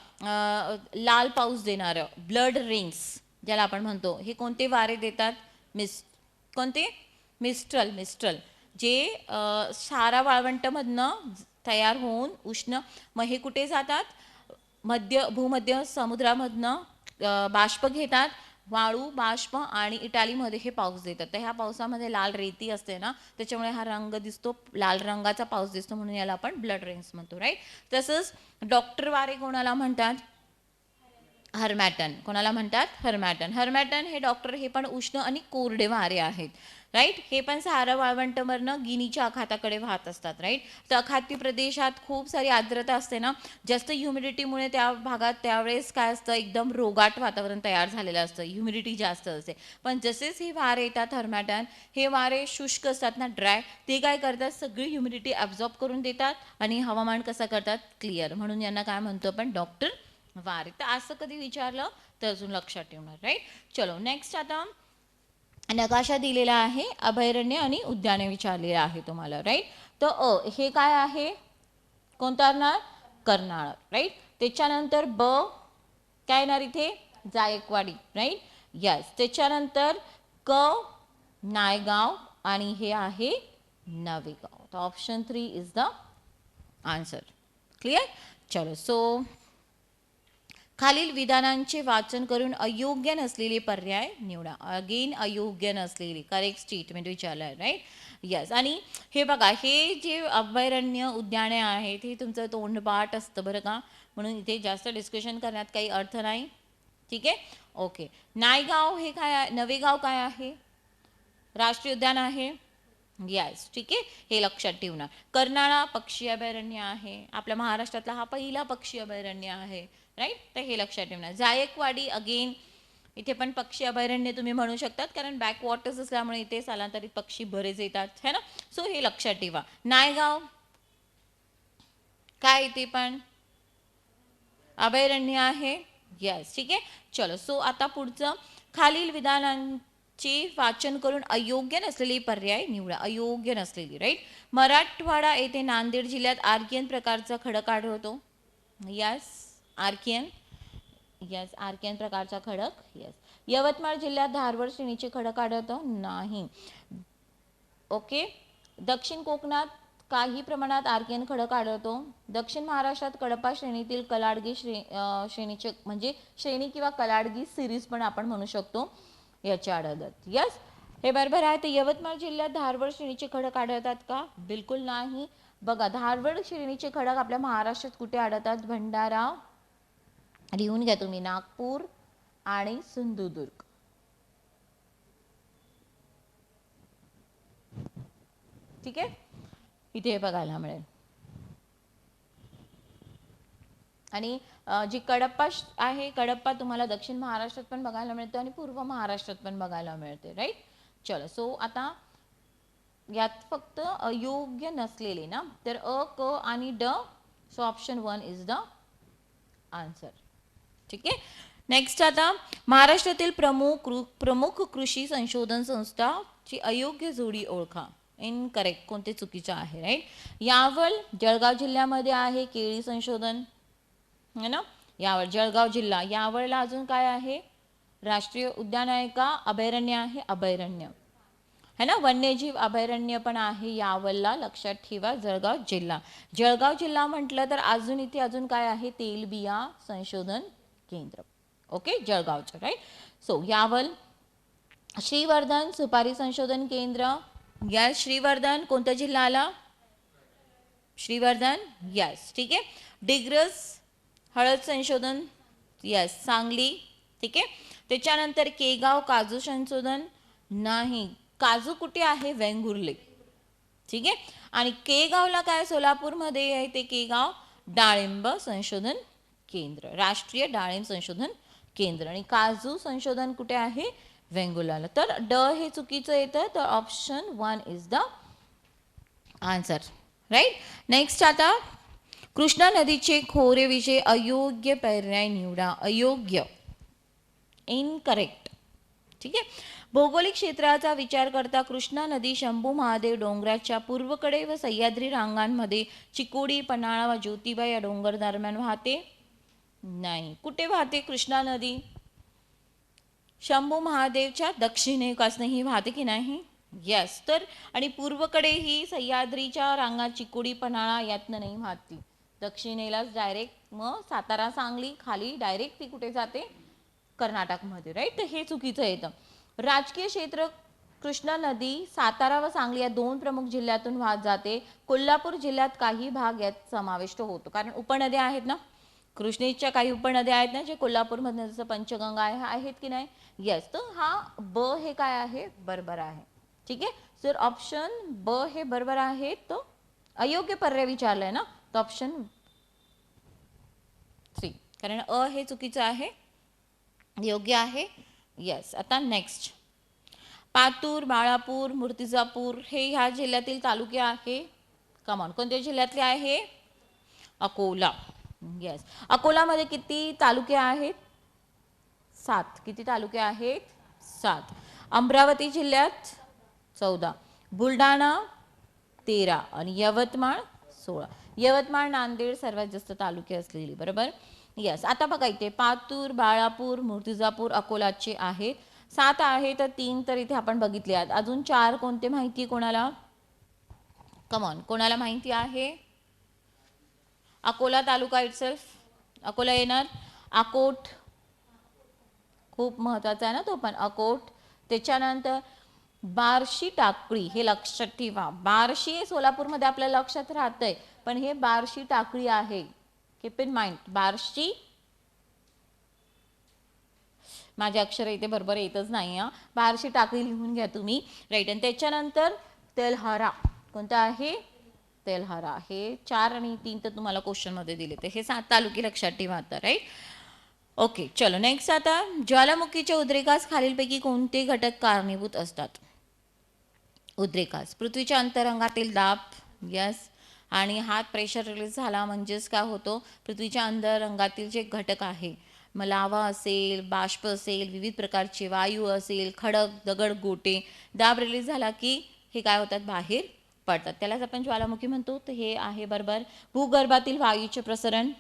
लाल पाऊस देणारं ब्लड रिंग्स ज्याला आपण म्हणतो, हे कोणते वारे देतात, कोणते, मिस्ट्रल जे सारा वाळवंटामधनं तयार होऊन उष्ण, मग हे कुठे जातात, भूमध्य समुद्रामधनं बाष्प घेतात, वाळू बाष्प, आणि इटालीमध्ये हे पाऊस देतात. तर ह्या पावसामध्ये लाल रेती असते ना त्याच्यामुळे हा रंग दिसतो, लाल रंगाचा पाऊस दिसतो म्हणून याला आपण ब्लड रेन्स म्हणतो, राईट. तसंच डॉक्टर वारे कोणाला म्हणतात, हर्मॅटन. कोणाला म्हणतात, हर्मॅटन. हर्मॅटन हे डॉक्टर, हे पण उष्ण आणि कोरडे वारे आहेत, राईट. हे पण सहारा वाळवंटावरनं गिनीच्या आखाताकडे वाहत असतात, राईट. तर अखाती प्रदेशात खूप सारी आर्द्रता असते ना, जास्त ह्युमिडिटीमुळे त्या भागात त्यावेळेस काय असतं, एकदम रोगाट वातावरण तयार झालेलं असतं, ह्युमिडिटी जास्त असते. पण जसेच हे वारे येतात हर्मॅटन, हे वारे शुष्क असतात ना, ड्राय, ते काय करतात, सगळी ह्युमिडिटी ॲब्झॉर्ब करून देतात आणि हवामान कसं करतात, क्लिअर, म्हणून यांना काय म्हणतो आपण, डॉक्टर वारे. तर असं कधी विचारलं तर अजून लक्षात ठेवणार, राईट. चलो नेक्स्ट, आता नकाशा दिलेला आहे, अभयारण्य आणि उद्याने विचारलेले आहे तुम्हाला, राईट. तर हे काय आहे, कोणता असणार, कर्नाळ, राईट. त्याच्यानंतर ब काय येणार इथे, जायकवाडी, राईट. यस. त्याच्यानंतर क नायगाव आणि हे आहे नवेगाव. तर option 3 is the answer, clear. चलो, सो खालील विधानांचे वाचन करून अयोग्य नसलेले पर्याय निवडा. अगेन अयोग्य नसलेले, करेक्ट स्टेटमेंट विचारलं आहे, राईट. यस. आणि हे बघा, हे जे अभयारण्य उद्याने आहेत हे तुमचं तोंडपाठ असतं बरं का, म्हणून इथे जास्त डिस्कशन करण्यात काही अर्थ नाही, ठीक आहे. ओके. नायगाव हे काय आहे, नवेगाव काय आहे, राष्ट्रीय उद्यान आहे. यस, ठीक आहे, हे लक्षात ठेवणार. कर्नाळा पक्षी अभयारण्य आहे, आपल्या महाराष्ट्रातला हा पहिला पक्षी अभयारण्य आहे, राईट. तर हे लक्षात ठेवणार. जायकवाडी अगेन इथे पण पक्षी अभयारण्य तुम्ही म्हणू शकतात, कारण बॅकवॉटर्स असल्यामुळे इथे स्थलांतरित पक्षी बरेच येतात, है ना. सो हे लक्षात ठेवा. नायगाव काय, इथे पण अभयारण्य आहे. यस, ठीक आहे. चलो, सो आता पुढचं, खालील विधानां चे वाचन करून अयोग्य नसलेली पर्याय निवडा. अयोग्य नसलेली, राईट. मराठवाडा येथे नांदेड जिल्ह्यात आर्कियन प्रकारचा खडक आढळतो. Yes, Archaean. यस, आर्कियन प्रकारचा खडक. यस. यवतमाळ जिल्ह्यात धारवड श्रेणीचे खडक आढळतो. नाही. ओके. दक्षिण कोकणात काही प्रमाणात आर्कियन खडक आढळतो. दक्षिण महाराष्ट्रात कडपा श्रेणीतील कलाडगी श्रेणीचे म्हणजे श्रेणी किंवा कलाडगी सिरीज पण आपण म्हणू शकतो, याचे आढळतात. यस, हे बरोबर आहे. तर यवतमाळ जिल्ह्यात धारवड श्रेणीचे खडक आढळतात का? बिलकुल नाही. बघा, धारवड श्रेणीचे खडक आपल्या महाराष्ट्रात कुठे आढळतात? भंडारा, लिहून घ्या तुम्ही, नागपूर आणि सिंधुदुर्ग. ठीक आहे, इथे बघायला मिळेल. आणि जी कडप्पा आहे, कडप्पा तुम्हाला दक्षिण महाराष्ट्रात पण बघायला मिळते आणि पूर्व महाराष्ट्रात पण बघायला मिळते, राईट. चलो, सो आता यात फक्त अयोग्य नसलेले ना, तर अ, क आणि ड. So option 1 is the answer. ठीक आहे. नेक्स्ट, आता महाराष्ट्रातील प्रमुख कृषी संशोधन संस्थाची अयोग्य जोडी ओळखा. इनकरेक्ट, कोणते चुकीचं आहे, राईट. यावल जळगाव जिल्ह्यामध्ये आहे केळी संशोधन, है ना. यावल जळगाव जिल्हा. यावलला अजून काय आहे? राष्ट्रीय उद्यान आहे का? अभयारण्य आहे. अभयारण्य है ना, वन्यजीव अभयारण्य पण आहे यावलला, लक्षात ठेवा. जळगाव जिल्हा. जळगाव जिल्हा म्हटलं तर अजून इथे अजून काय आहे? तेलबिया संशोधन केंद्र. ओके, जळगावचं, राईट. सो यावल. श्रीवर्धन सुपारी संशोधन केंद्र. यस, श्रीवर्धन कोणता जिल्हा आला? श्रीवर्धन. यस, ठीक आहे. डिग्रस हळद संशोधन. यस, सांगली. ठीक आहे. त्याच्यानंतर केगाव काजू संशोधन. नाही. काजू कुठे आहे? वेंगुर्ले. ठीक आहे. आणि केगावला काय? सोलापूरमध्ये आहे ते केगाव डाळिंब संशोधन केंद्र, राष्ट्रीय डाळिंब संशोधन केंद्र. आणि काजू संशोधन कुठे आहे? वेंगुर्ल्याला. तर ड हे चुकीचं येतं, तर option 1 is the answer, right. Next, आता कृष्णा नदीचे खोरेविषयी अयोग्य पर्याय निवडा. अयोग्य, इनकरेक्ट. ठीक आहे. भौगोलिक क्षेत्राचा विचार करता कृष्णा नदी शंभू महादेव डोंगराच्या पूर्वकडे व सह्याद्री रांगांमध्ये चिकोडी, पन्हाळा व ज्योतिबा या डोंगर दरम्यान वाहते. नाही. कुठे वाहते कृष्णा नदी? शंभू महादेवच्या दक्षिणेपासून ही वाहते की नाही? यस. तर आणि पूर्वकडे ही सह्याद्रीच्या रांगा चिकोडी, पन्हाळा यातनं नाही वाहती, दक्षिणेलाच डायरेक्ट. मग सातारा, सांगली खाली डायरेक्ट ती कुठे जाते? कर्नाटकमध्ये, राईट. तर हे चुकीचं येतं. राजकीय क्षेत्र कृष्णा नदी सातारा व सांगली या 2 प्रमुख जिल्ह्यातून वाहत जाते. कोल्हापूर जिल्ह्यात काही भाग यात समाविष्ट होतो, कारण उपनद्या आहेत ना, कृष्णेच्या काही उपनद्या आहेत ना, जे कोल्हापूरमध्ये, जसं पंचगंगा आहे, आहेत की नाही? यस. तर हा ब हे काय आहे? बरोबर आहे. ठीक आहे. सर ऑप्शन ब हे बरोबर आहे. तो अयोग्य पर्याय विचारलाय ना, तर ऑप्शन 3, कारण अ हे चुकीचं आहे, योग्य आहे. यस. आता नेक्स्ट, पातूर, बाळापूर, मूर्तिजापूर हे ह्या जिल्ह्यातील तालुके आहे. कमॉन, कोणत्या जिल्ह्यातले आहे? अकोला. यस. अकोलामध्ये किती तालुके आहेत? 7. किती तालुके आहेत? 7. अमरावती जिल्ह्यात 14, बुलढाणा 13 आणि यवतमाळ 16. यवतमाळ, नांदेड सर्वात जास्त तालुके असलेली, बरोबर. यस. आता बघा इथे पातूर, बाळापूर, मूर्तिजापूर अकोलाचे आहेत. 7 आहे, तर 3 तर इथे आपण बघितले आहेत. अजून 4 कोणते माहिती कोणाला? कमॉन, कोणाला माहिती आहे? अकोला तालुका इटसेल्फ, अकोला येणार. अकोट खूप महत्वाचा आहे ना तो पण, अकोट. त्याच्यानंतर बार्शी, टाकळी हे लक्षात ठेवा. बार्शी सोलापूरमध्ये आपल्या लक्षात राहतंय, पण हे बार्शी टाकळी आहे. Keep in mind. बार्शी, माझे अक्षर इथे बरोबर येतच नाही हा. बार्शी टाकळी लिहून घ्या तुम्ही, राईट. आणि त्याच्यानंतर तेल्हारा. कोणतं आहे? तेल्हारा. हे 4 आणि 3 तर तुम्हाला क्वेश्चन मध्ये दिले, तर हे 7 तालुके लक्षात ठेवा आता, राईट. ओके, चलो नेक्स्ट. आता ज्वालामुखीच्या उद्रेकास खालीलपैकी कोणते घटक कारणीभूत असतात? उद्रेकास पृथ्वीच्या अंतरंगातील दाब. यस. आणि हात प्रेशर रिलीज झाला म्हणजेच काय होतो? पृथ्वीच्या अंतरंगातील जे घटक आहे मग लावा असेल, बाष्प असेल, विविध प्रकारचे वायू असेल, खडक, दगड, गोटे, दाब रिलीज झाला की हे काय होतात, बाहेर पडतात. त्यालाच आपण ज्वालामुखी म्हणतो. तर हे आहे बरोबर. भूगर्भातील वायूचे प्रसरण,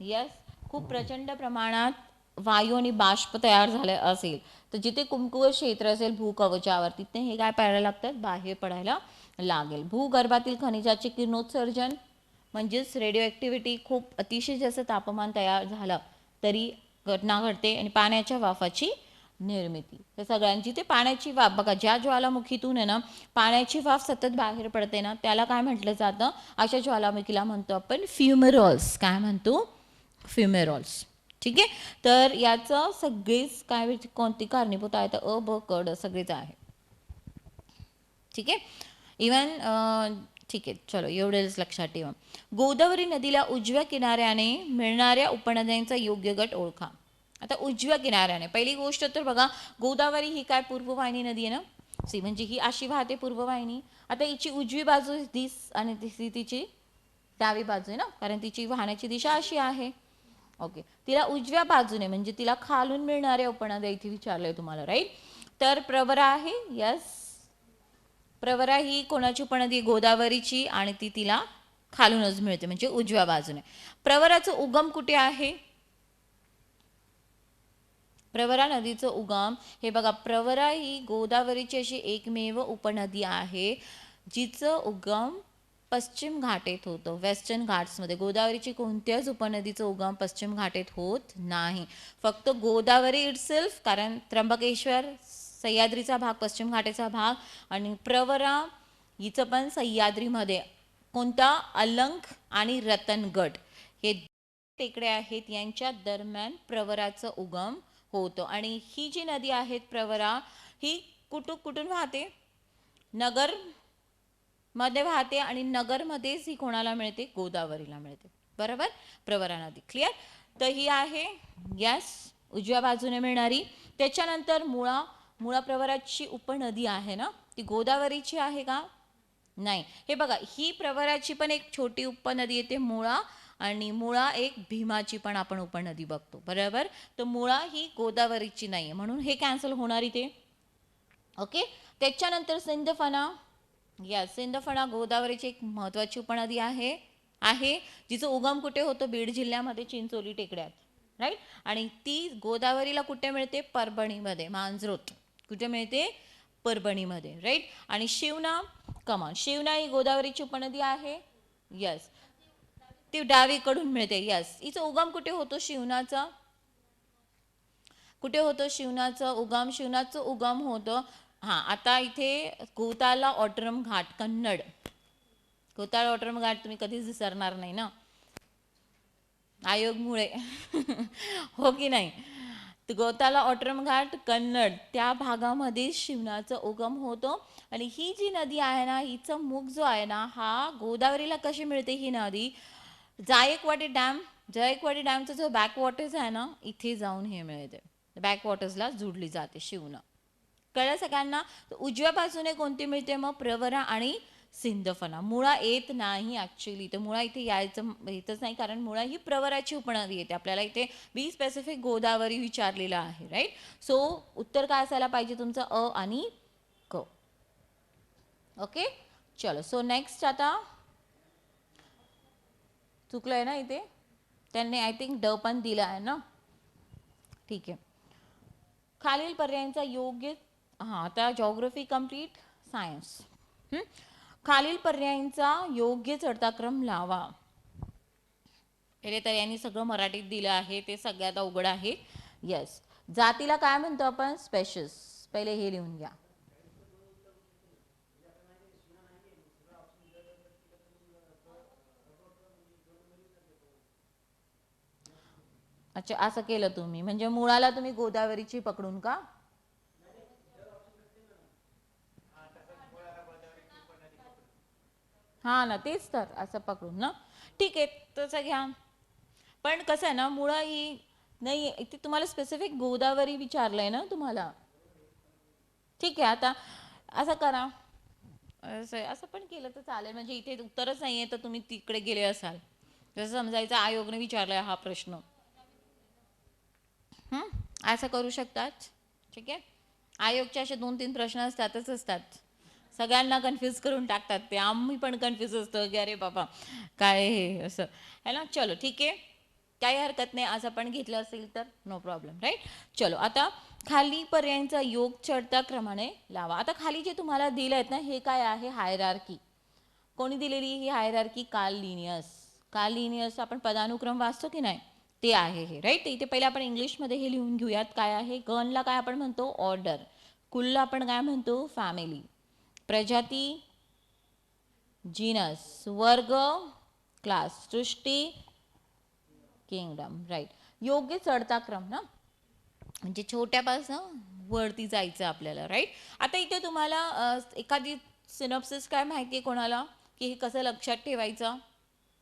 यस. खूप प्रचंड प्रमाणात वायू आणि बाष्प तयार झाले असेल तर जिथे कुमकुवत क्षेत्र असेल भूकवचावर तिथे हे काय पडायला लागतात, बाहेर पडायला लागेल. भूगर्भातील खनिजाचे किरणोत्सर्जन म्हणजेच रेडिओ ॲक्टिव्हिटी, खूप अतिशय जास्त तापमान तयार झालं तरी घटना घडते. आणि पाण्याच्या वाफाची निर्मिती, तर सगळ्यांची ते पाण्याची वाफ बघा, ज्या ज्वालामुखीतून आहे ना पाण्याची वाफ सतत बाहेर पडते ना त्याला काय म्हटलं जातं, अशा ज्वालामुखीला म्हणतो आपण फ्युमेरॉल्स. काय म्हणतो, फ्युमेरॉल्स. ठीक आहे. तर याचं सगळेच काय कोणती कारणीभूत आहे तर अ ब क ड सगळेच आहे. ठीक आहे. इवन ठीक आहे, चलो एवढेच लक्षात ठेवा. गोदावरी नदीला उजव्या किनाऱ्याने मिळणाऱ्या उपनद्यांचा योग्य गट ओळखा. आता उजव्या किनाऱ्याने पहिली गोष्ट तर बघा, गोदावरी ही काय पूर्ववाहिनी नदी आहे ना, सी म्हणजे ही अशी वाहते पूर्ववाहिनी. आता हिची उजवी बाजू दिस आणि तिची डावी बाजू आहे ना, कारण तिची वाहण्याची दिशा अशी आहे. ओके, तिला उजव्या बाजूने म्हणजे तिला खालून मिळणाऱ्या उपनद्या इथे विचारलंय तुम्हाला, राईट. तर प्रवरा आहे, यस. प्रवरा ही कोणाची उपनदी, गोदावरीची, आणि ती तिला खालूनच मिळते म्हणजे उजव्या बाजूने. प्रवराचं उगम कुठे आहे, प्रवरा नदीचं उगम हे बघा, प्रवरा ही गोदावरीची अशी एकमेव उपनदी आहे जिचं उगम पश्चिम घाटेत होतं, वेस्टर्न घाट्समध्ये. गोदावरीची कोणत्याच उपनदीचं उगम पश्चिम घाटेत होत नाही, फक्त गोदावरी इटसेल्फ, कारण त्र्यंबकेश्वर सह्याद्रीचा भाग, पश्चिम घाटेचा भाग, आणि प्रवरा हिचं पण सह्याद्रीमध्ये. कोणता, अलंक आणि रतनगड हे टेकडे आहेत, यांच्या दरम्यान प्रवराचं उगम होतं. आणि ही जी नदी आहे प्रवरा, ही कुठून वाहते, नगर मध्ये वाहते, आणि नगरमध्येच ही कोणाला मिळते, गोदावरीला मिळते. बरोबर, प्रवरा नदी. क्लिअर. तर ही आहे, यस, उजव्या बाजूने मिळणारी. त्याच्यानंतर मुळा प्रवराची उपनदी आहे ना, ती गोदावरीची आहे का, नाही. हे बघा, ही प्रवराची पण एक छोटी उपनदी येते मुळा, आणि मुळा एक भीमाची पण आपण उपनदी बघतो. बरोबर. तर मुळा ही गोदावरीची नाही, म्हणून हे कॅन्सल होणार इथे. ओके. त्याच्यानंतर सिंदफणा, या सिंदफणा गोदावरीची एक महत्त्वाची उपनदी आहे जिचं उगम कुठे होतो, बीड जिल्ह्यामध्ये चिंचोली टेकड्यात, राईट. आणि ती गोदावरीला कुठे मिळते, परभणीमध्ये, मांजरोत कुठे मिळते, परभणीमध्ये, राईट. आणि शिवना, कमान, शिवना ही गोदावरीची उपनदी आहे, यस. ती डावीकडून मिळते, यस. हिचा उगम कुठे होतो, शिवनाचा कुठे होतो, शिवनाचं उगम होतं, हां. आता इथे गोताला ऑटरम घाट, कन्नड, गोताला ऑटरम घाट तुम्ही कधीच विसरणार नाही ना, आयोगमुळे हो की नाही. तर गोताला ऑटरम घाट, कन्नड, त्या भागामध्ये शिवनाचा उगम होतो. आणि ही जी नदी आहे ना, हिचा मुख जो आहे ना, हा गोदावरीला कशी मिळते ही नदी, जायकवाडी डॅमचा जो बॅकवॉटर्स आहे ना, इथे जाऊन हे मिळते, बॅकवॉटर्सला जोडली जाते शिवना. कळलं सगळ्यांना. तर उजव्या बाजूने कोणती मिळते मग, प्रवरा आणि सिंदफणा. मुळा येत नाही ॲक्च्युली, तर मुळा इथे येतच नाही, कारण मुळा ही प्रवराची उपनदी येते. आपल्याला इथे बी स्पेसिफिक गोदावरी विचारलेलं आहे, राईट. सो उत्तर काय असायला पाहिजे तुमचं, अ आणि क. ओके, चलो. सो नेक्स्ट, आता चुकलंय ना इथे, त्यांनी आय थिंक ड पण दिला आहे ना, ठीक आहे. खालील पर्यायांचा योग्य, हां, आता जॉग्रफी कंप्लीट, सायन्स. खालील पर्यायांचा योग्य चढता क्रम लावा. पहिले तर यांनी सगळं मराठीत दिलं आहे, ते सगळ्यात अवघड आहे, यस. जातीला काय म्हणतो आपण, स्पेशस. पहिले हे लिहून घ्या. अच्छा, असं केलं तुम्ही, म्हणजे मुळाला तुम्ही गोदावरीची पकडून का, हा ना, तेच तर, असं पकडून ना, ठीक आहे, तसं घ्या. पण कसं आहे ना, मुळा ही नाही, इथे तुम्हाला स्पेसिफिक गोदावरी विचारलंय ना तुम्हाला, ठीक आहे. आता असं करा, असं पण केलं तर चालेल, म्हणजे इथे उत्तरच नाही आहे तर तुम्ही तिकडे गेले असाल, जसं समजायचं आयोगने विचारलाय हा प्रश्न. असं करू शकतात. ठीक आहे. आयोगचे असे 2-3 प्रश्न असतातच असतात. सगळ्यांना कन्फ्यूज करून टाकतात ते. आम्ही पण कन्फ्यूज असतो की अरे बाबा काय हे असं है ना. चलो ठीक आहे, काही हरकत नाही. आज आपण घेतलं असेल तर नो प्रॉब्लेम, राईट. चलो आता खाली पर्यायांचा योग चढत्या क्रमाने लावा. आता खाली जे तुम्हाला दिलं आहेत ना, हे काय आहे? हायरार्की. कोणी दिलेली ही hierarchy? Carl Linnaeus. Carl Linnaeus आपण पदानुक्रम वाचतो की नाही, ते आहे हे, राईट. इथे पहिले आपण इंग्लिशमध्ये हे लिहून घेऊयात. काय आहे? गणला काय आपण म्हणतो? ऑर्डर. कुलला आपण काय म्हणतो? फॅमिली. प्रजाती जीनस. वर्ग क्लास. सृष्टी किंगडम, राईट. योग्य चढता क्रम ना, म्हणजे छोट्यापासून वरती जायचं आपल्याला, राईट. आता इथे तुम्हाला एखादी सिनॉप्सिस काय माहिती आहे कोणाला, की हे कसं लक्षात ठेवायचं?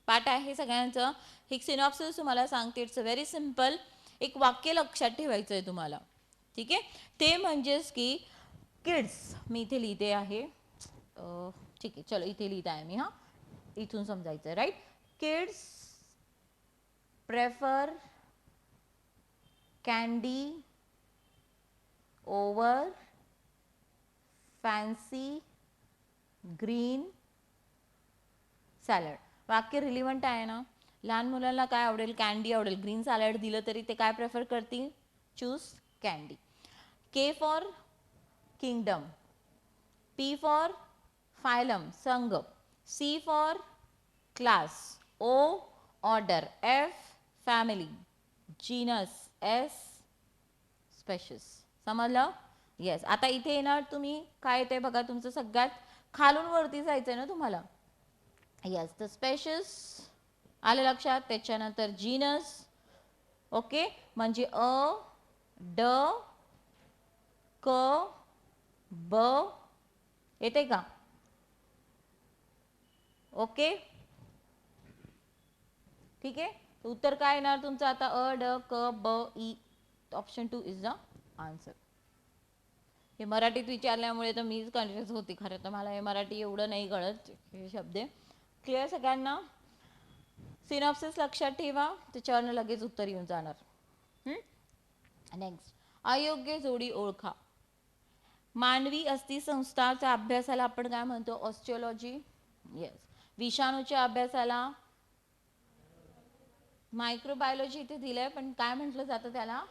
पाठ आहे सगळ्यांचं. हे सिनॉप्सिस तुम्हाला सांगते. It's very simple. एक वाक्य लक्षात ठेवायचं आहे तुम्हाला. ठीक आहे. ते म्हणजेच की किड्स. मी इथे लिहिते आहे. ठीक आहे, चलो इथे लिहित आहे मी. हां, इथून समजायचं, right. Kids prefer candy over fancy green salad. वाक्य रिलिव्हंट आहे ना. लहान मुलांना काय आवडेल? कॅन्डी आवडेल. ग्रीन सॅलड दिलं तरी ते काय प्रेफर करतील? Choose candy. K for kingdom. P for phylum संघ. C for class. O order. F family. Genus. S species. समजलं? येस. आता इथे येणार तुम्ही काय ते बघा. तुमचं सगळ्यात खालून वरती जायचं आहे ना तुम्हाला. येस, तर स्पेशस आलं लक्षात. त्याच्यानंतर जीनस. ओके, म्हणजे अ ड क ब येते का? ओके, ठीक आहे. उत्तर काय येणार तुमचं आता? अ ड क ब E. Option 2 is the answer. हे मराठीत विचारल्यामुळे तर मीच कन्फ्युज होती. खरं तर मला हे मराठी एवढं नाही कळत हे शब्द. क्लिअर सगळ्यांना? सिनॉप्सिस लक्षात ठेवा, त्याच्यावरनं लगेच उत्तर येऊन जाणार. नेक्स्ट, अयोग्य जोडी ओळखा. मानवी अस्थिसंस्थाच्या अभ्यासाला आपण काय म्हणतो? ऑस्टिओलॉजी. येस. विषाणूच्या अभ्यासाला मायक्रोबायोलॉजी इथे दिलंय, पण काय म्हटलं जातं त्याला?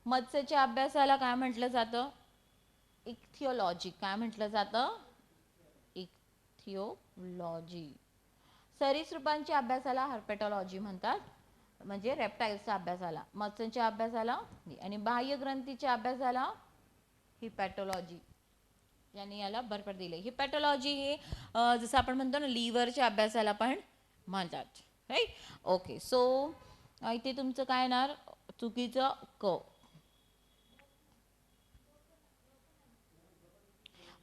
मत्स्याच्या अभ्यासाला काय म्हटलं जातं? इक्थिओलॉजी. काय म्हटलं जातं? इक्थिओलॉजी. सरीसृपांच्या अभ्यासाला हर्पेटॉलॉजी म्हणतात, म्हणजे रेप्टाईल्सच्या अभ्यासाला. मत्स्यांच्या अभ्यासाला आणि बाह्य ग्रंथीच्या अभ्यासाला हिपॅटॉलॉजी. यांनी याला भरभर दिले. हिपॅटॉलॉजी हे जसं आपण म्हणतो ना लिव्हरच्या अभ्यासाला पण म्हणतात, राईट. ओके, सो इथे तुमचं काय येणार? चुकीचं क.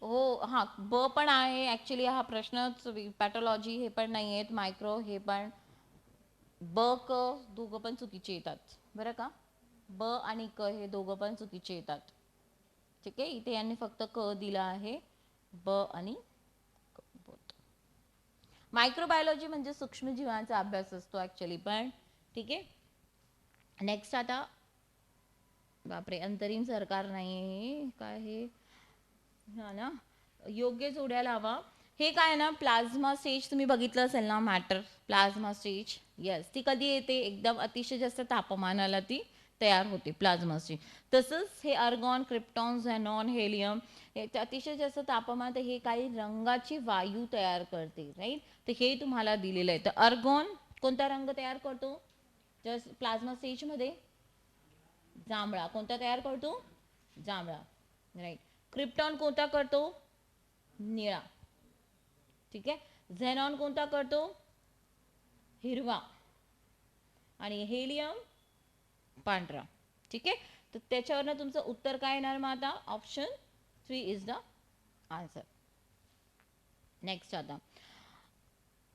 हो, हां, ब पण आहे ॲक्च्युली. हा प्रश्नच पॅथॉलॉजी हे पण नाही आहेत. मायक्रो हे पण. ब क दोघं पण चुकीचे येतात बरं का. ब आणि क हे दोघं पण चुकीचे येतात. ठीक आहे. इथे यांनी फक्त क दिला आहे. ब आणि क बोथ. मायक्रोबायोलॉजी म्हणजे सूक्ष्मजीवांचा अभ्यास असतो ॲक्च्युली पण. ठीक आहे. नेक्स्ट आता बापरे, अंतरिम सरकार नाही आहे काय हे. हा ना, योग्य जोड्या लावा. हे काय ना, प्लाझ्मा स्टेज तुम्ही बघितलं असेल ना, मॅटर प्लाझ्मा स्टेज. येस, ती कधी येते? एकदम अतिशय जास्त तापमानाला ती तयार होते प्लाझ्मा स्टेज. तसंच हे अर्गॉन, क्रिप्टॉन, झेनॉन, हेलियम हे अतिशय जास्त तापमान हे काही रंगाची वायू तयार करते, राईट. तर हे तुम्हाला दिलेलं आहे. तर अर्गॉन कोणता रंग तयार करतो जस्ट प्लाझ्मा स्टेजमध्ये? जांभळा. कोणता तयार करतो? जांभळा, राईट. क्रिप्टॉन कोणता करतो? निळा. ठीक आहे. झेनॉन कोणता करतो? हिरवा. आणि हेलियम पांढरा. ठीक आहे. तर त्याच्यावरनं तुमचं उत्तर काय येणार मग आता? Option 3 is the answer. Next आता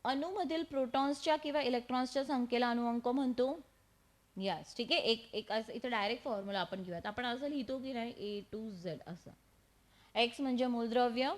अणूमधील प्रोटॉन्सच्या किंवा इलेक्ट्रॉन्सच्या संख्येला अणुअंक म्हणतो. यस, ठीक आहे. एक असं इथं डायरेक्ट फॉर्म्युला आपण घेऊयात. आपण असं लिहितो की नाही, A to Z असं. एक्स म्हणजे मूलद्रव्य,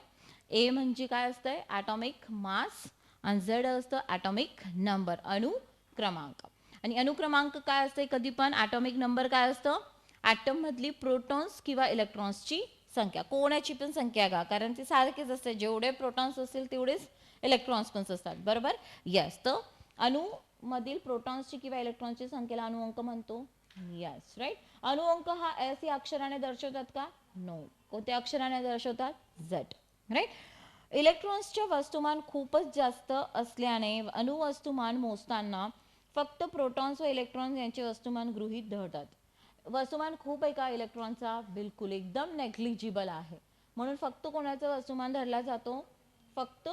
ए म्हणजे काय असतंय? ॲटॉमिक मास, आणि झेड असतं ॲटॉमिक नंबर, अणु क्रमांक. आणि अनुक्रमांक काय असते कधी पण ॲटॉमिक नंबर काय असतं ॲटममधली प्रोटॉन्स किंवा इलेक्ट्रॉन्सची संख्या कोणाची पण संख्या का कारण ते सारखेच असते जेवढे प्रोटॉन्स असतील तेवढेच इलेक्ट्रॉन्स पण असतात बरोबर यस तर अणूमधील प्रोटॉन्सची किंवा इलेक्ट्रॉन्सची संख्येला अणुअंक म्हणतो यस राईट अणुअंक हा एस या अक्षराने दर्शवतात का नो कोणत्या अक्षराने दर्शवतात झट राईट इलेक्ट्रॉन्सचे वस्तुमान खूपच जास्त असल्याने अणुवस्तुमान मोजताना फक्त प्रोटॉन्स व इलेक्ट्रॉन्स यांचे वस्तुमान गृहीत धरतात वस्तुमान खूप आहे का इलेक्ट्रॉनचा बिलकुल एकदम नेग्लिजिबल आहे म्हणून फक्त कोणाचा वस्तुमान धरला जातो फक्त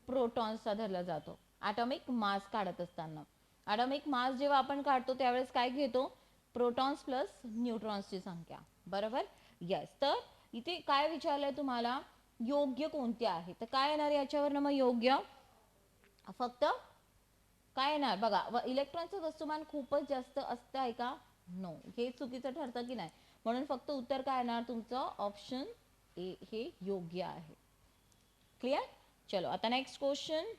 प्रोटॉन्सचा धरला जातो ॲटॉमिक मास काढत असताना ॲटॉमिक मास जेव्हा आपण काढतो त्यावेळेस काय घेतो प्रोटॉन्स प्लस न्यूट्रॉन्सची संख्या बरोबर यस तर इथे काय विचारलंय तुम्हाला योग्य कोणते आहे तर काय येणार याच्यावर मग योग्य फक्त काय येणार बघा इलेक्ट्रॉनचं वस्तुमान खूपच जास्त असतं आहे का नो हे चुकीचं ठरतं की नाही म्हणून फक्त उत्तर काय येणार तुमचं ऑप्शन ए हे योग्य आहे क्लिअर चलो आता नेक्स्ट क्वेश्चन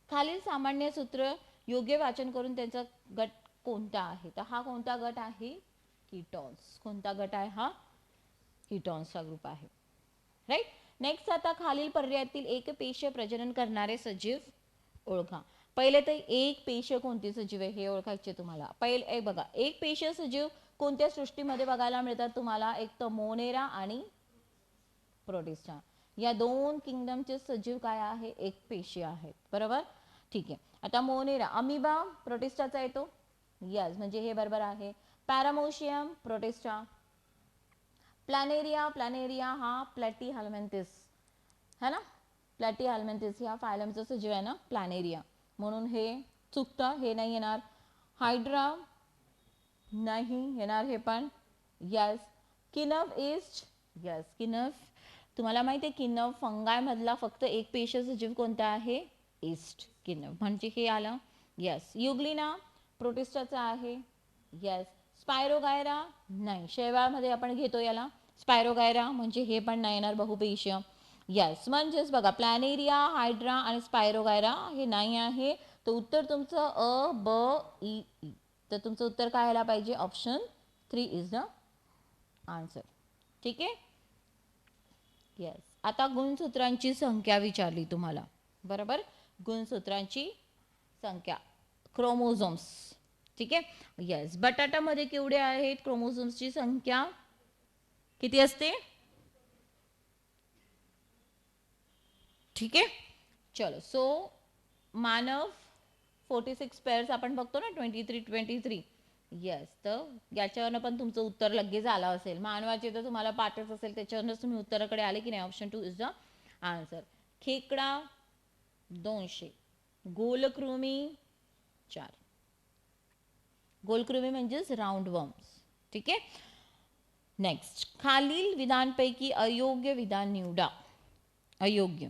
खालील सामान्य सूत्र योग्य वाचन करून त्यांचा गट कोणता आहे तर हा कोणता गट आहे कीटॉन्स कोणता गट आहे हा कीटॉन्सचा ग्रुप आहे राईट नेक्स्ट आता खालील पर्यायातील एक पेशीय प्रजनन करणारे सजीव ओळखा पहिले तर एक पेशीय कोणती सजीव आहे हे ओळखायचे तुम्हाला पहिले बघा एक पेशीय सजीव कोणत्या सृष्टीमध्ये बघायला मिळतात तुम्हाला एक तर मोनेरा आणि प्रोटिस्टा या दोन किंगडमचे सजीव काय आहे एक पेशी आहेत बरोबर ठीक आहे आता मोनेरा अमिबा प्रोटिस्टाचा येतो यस म्हणजे हे बरोबर आहे पॅरामोशियम प्रोटिस्टा प्लॅनेरिया हा प्लॅटी हेल्मेंथिस है ना प्लॅटी हेल्मेंथिस ह्या फायलमचा सजीव आहे ना प्लॅनेरिया म्हणून हे चुकतं हे नाही येणार हायड्रा नाही येणार हे पण yes Kinwat east yes Kinwat तुम्हाला माहिती आहे किनव फंगाय मधला फक्त एक पेशी सजीव कोणता आहे ईस्ट किनव म्हणजे हे आलं यस युग्लिना प्रोटिस्टाचा आहे यस स्पायरोगायरा नाही शैवाळमध्ये आपण घेतो याला स्पायरोगायरा म्हणजे हे पण नाही येणार बहुपेशीय यस म्हणजेच बघा प्लॅनेरिया हायड्रा आणि स्पायरोगायरा हे नाही आहे तर उत्तर तुमचं अ ब ई ई तर तुमचं उत्तर काय यायला पाहिजे ऑप्शन 3 इज द आन्सर ठीक आहे यस आता गुणसूत्रांची संख्या विचारली तुम्हाला बरोबर गुणसूत्रांची संख्या क्रोमोझोम्स ठीक आहे यस बटाटामध्ये केवढे आहेत क्रोमोझोम्सची संख्या किती असते ठीक आहे चलो सो मानव 46 पेअर्स आपण बघतो ना 23 यस तर याच्यावरनं पण तुमचं उत्तर लगेच आलं असेल मानवाचे तर तुम्हाला पाठच असेल त्याच्यावरच तुम्ही उत्तराकडे आले की नाही ऑप्शन 2 इज द आन्सर खेकडा 200 गोलकृमी 4 गोलकृमी म्हणजेच राऊंड वर्म्स ठीक आहे नेक्स्ट खालील विधानपैकी अयोग्य विधान निवडा अयोग्य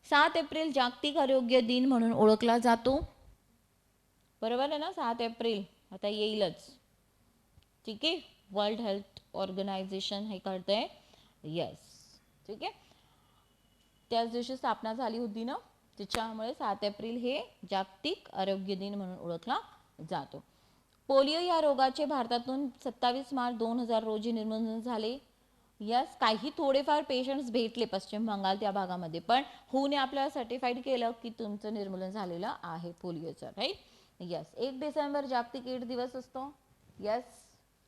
7 एप्रिल जागतिक आरोग्य दिन म्हणून ओळखला जातो बरोबर आहे ना 7 एप्रिल आता येईलच ठीक आहे वर्ल्ड हेल्थ ऑर्गनायझेशन हे करतंय यस ठीक आहे त्याच दिवशी स्थापना झाली होती ना त्याच्यामुळे 7 एप्रिल हे जागतिक आरोग्य दिन म्हणून ओळखला जातो पोलिओ या रोगाचे भारतातून 27 मार्च 2000 रोजी निर्मूलन झाले यस काही थोडेफार पेशंट्स भेटले पश्चिम बंगाल त्या भागामध्ये पण होऊने आपल्याला सर्टिफाईड केलं की तुमचं निर्मूलन झालेलं आहे पोलिओचं राईट यस 1 डिसेंबर जागतिक एड्स दिवस असतो यस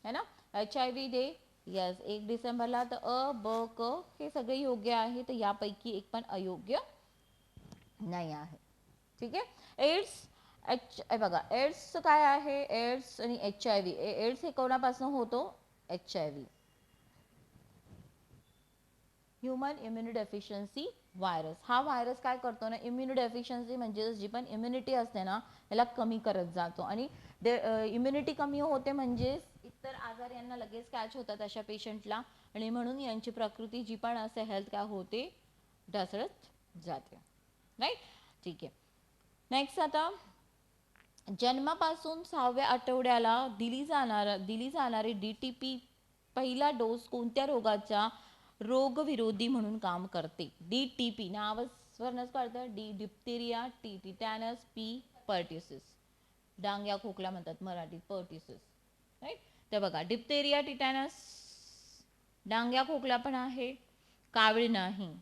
है ना HIV डे यस 1 डिसेंबरला तर अ ब क हे सगळे योग्य आहे तर यापैकी एक पण अयोग्य नाही आहे ठीक आहे एड्स बघा एड्स काय आहे एड्स आणि HIV एड्स हे कोणापासून होतो HIV human immuno deficiency virus हा व्हायरस काय करतो ना इम्युनो डेफिशियन्सी म्हणजे जी पण इम्युनिटी असते ना याला कमी करत जातो आणि इम्युनिटी कमी होते म्हणजे इतर आजार यांना लगेच कॅच होतात अशा पेशंटला आणि म्हणून यांची प्रकृती जी पण असते हेल्थ काय होते ढासळत जाते राईट ठीक आहे नेक्स्ट आता जन्मापासून 6व्या आठवड्याला दिली जाणारी DTP पहिला डोस कोणत्या रोगाच्या रोगविरोधी म्हणून काम करते DTP नावच कळतं D diphtheria T tetanus P pertussis डांग्या खोकला म्हणतात मराठीत, पर्टिसेस. राईट. तर बघा डिप्थेरिया, टिटॅनस, डांग्या खोकला पण आहे, कावीळ नाही.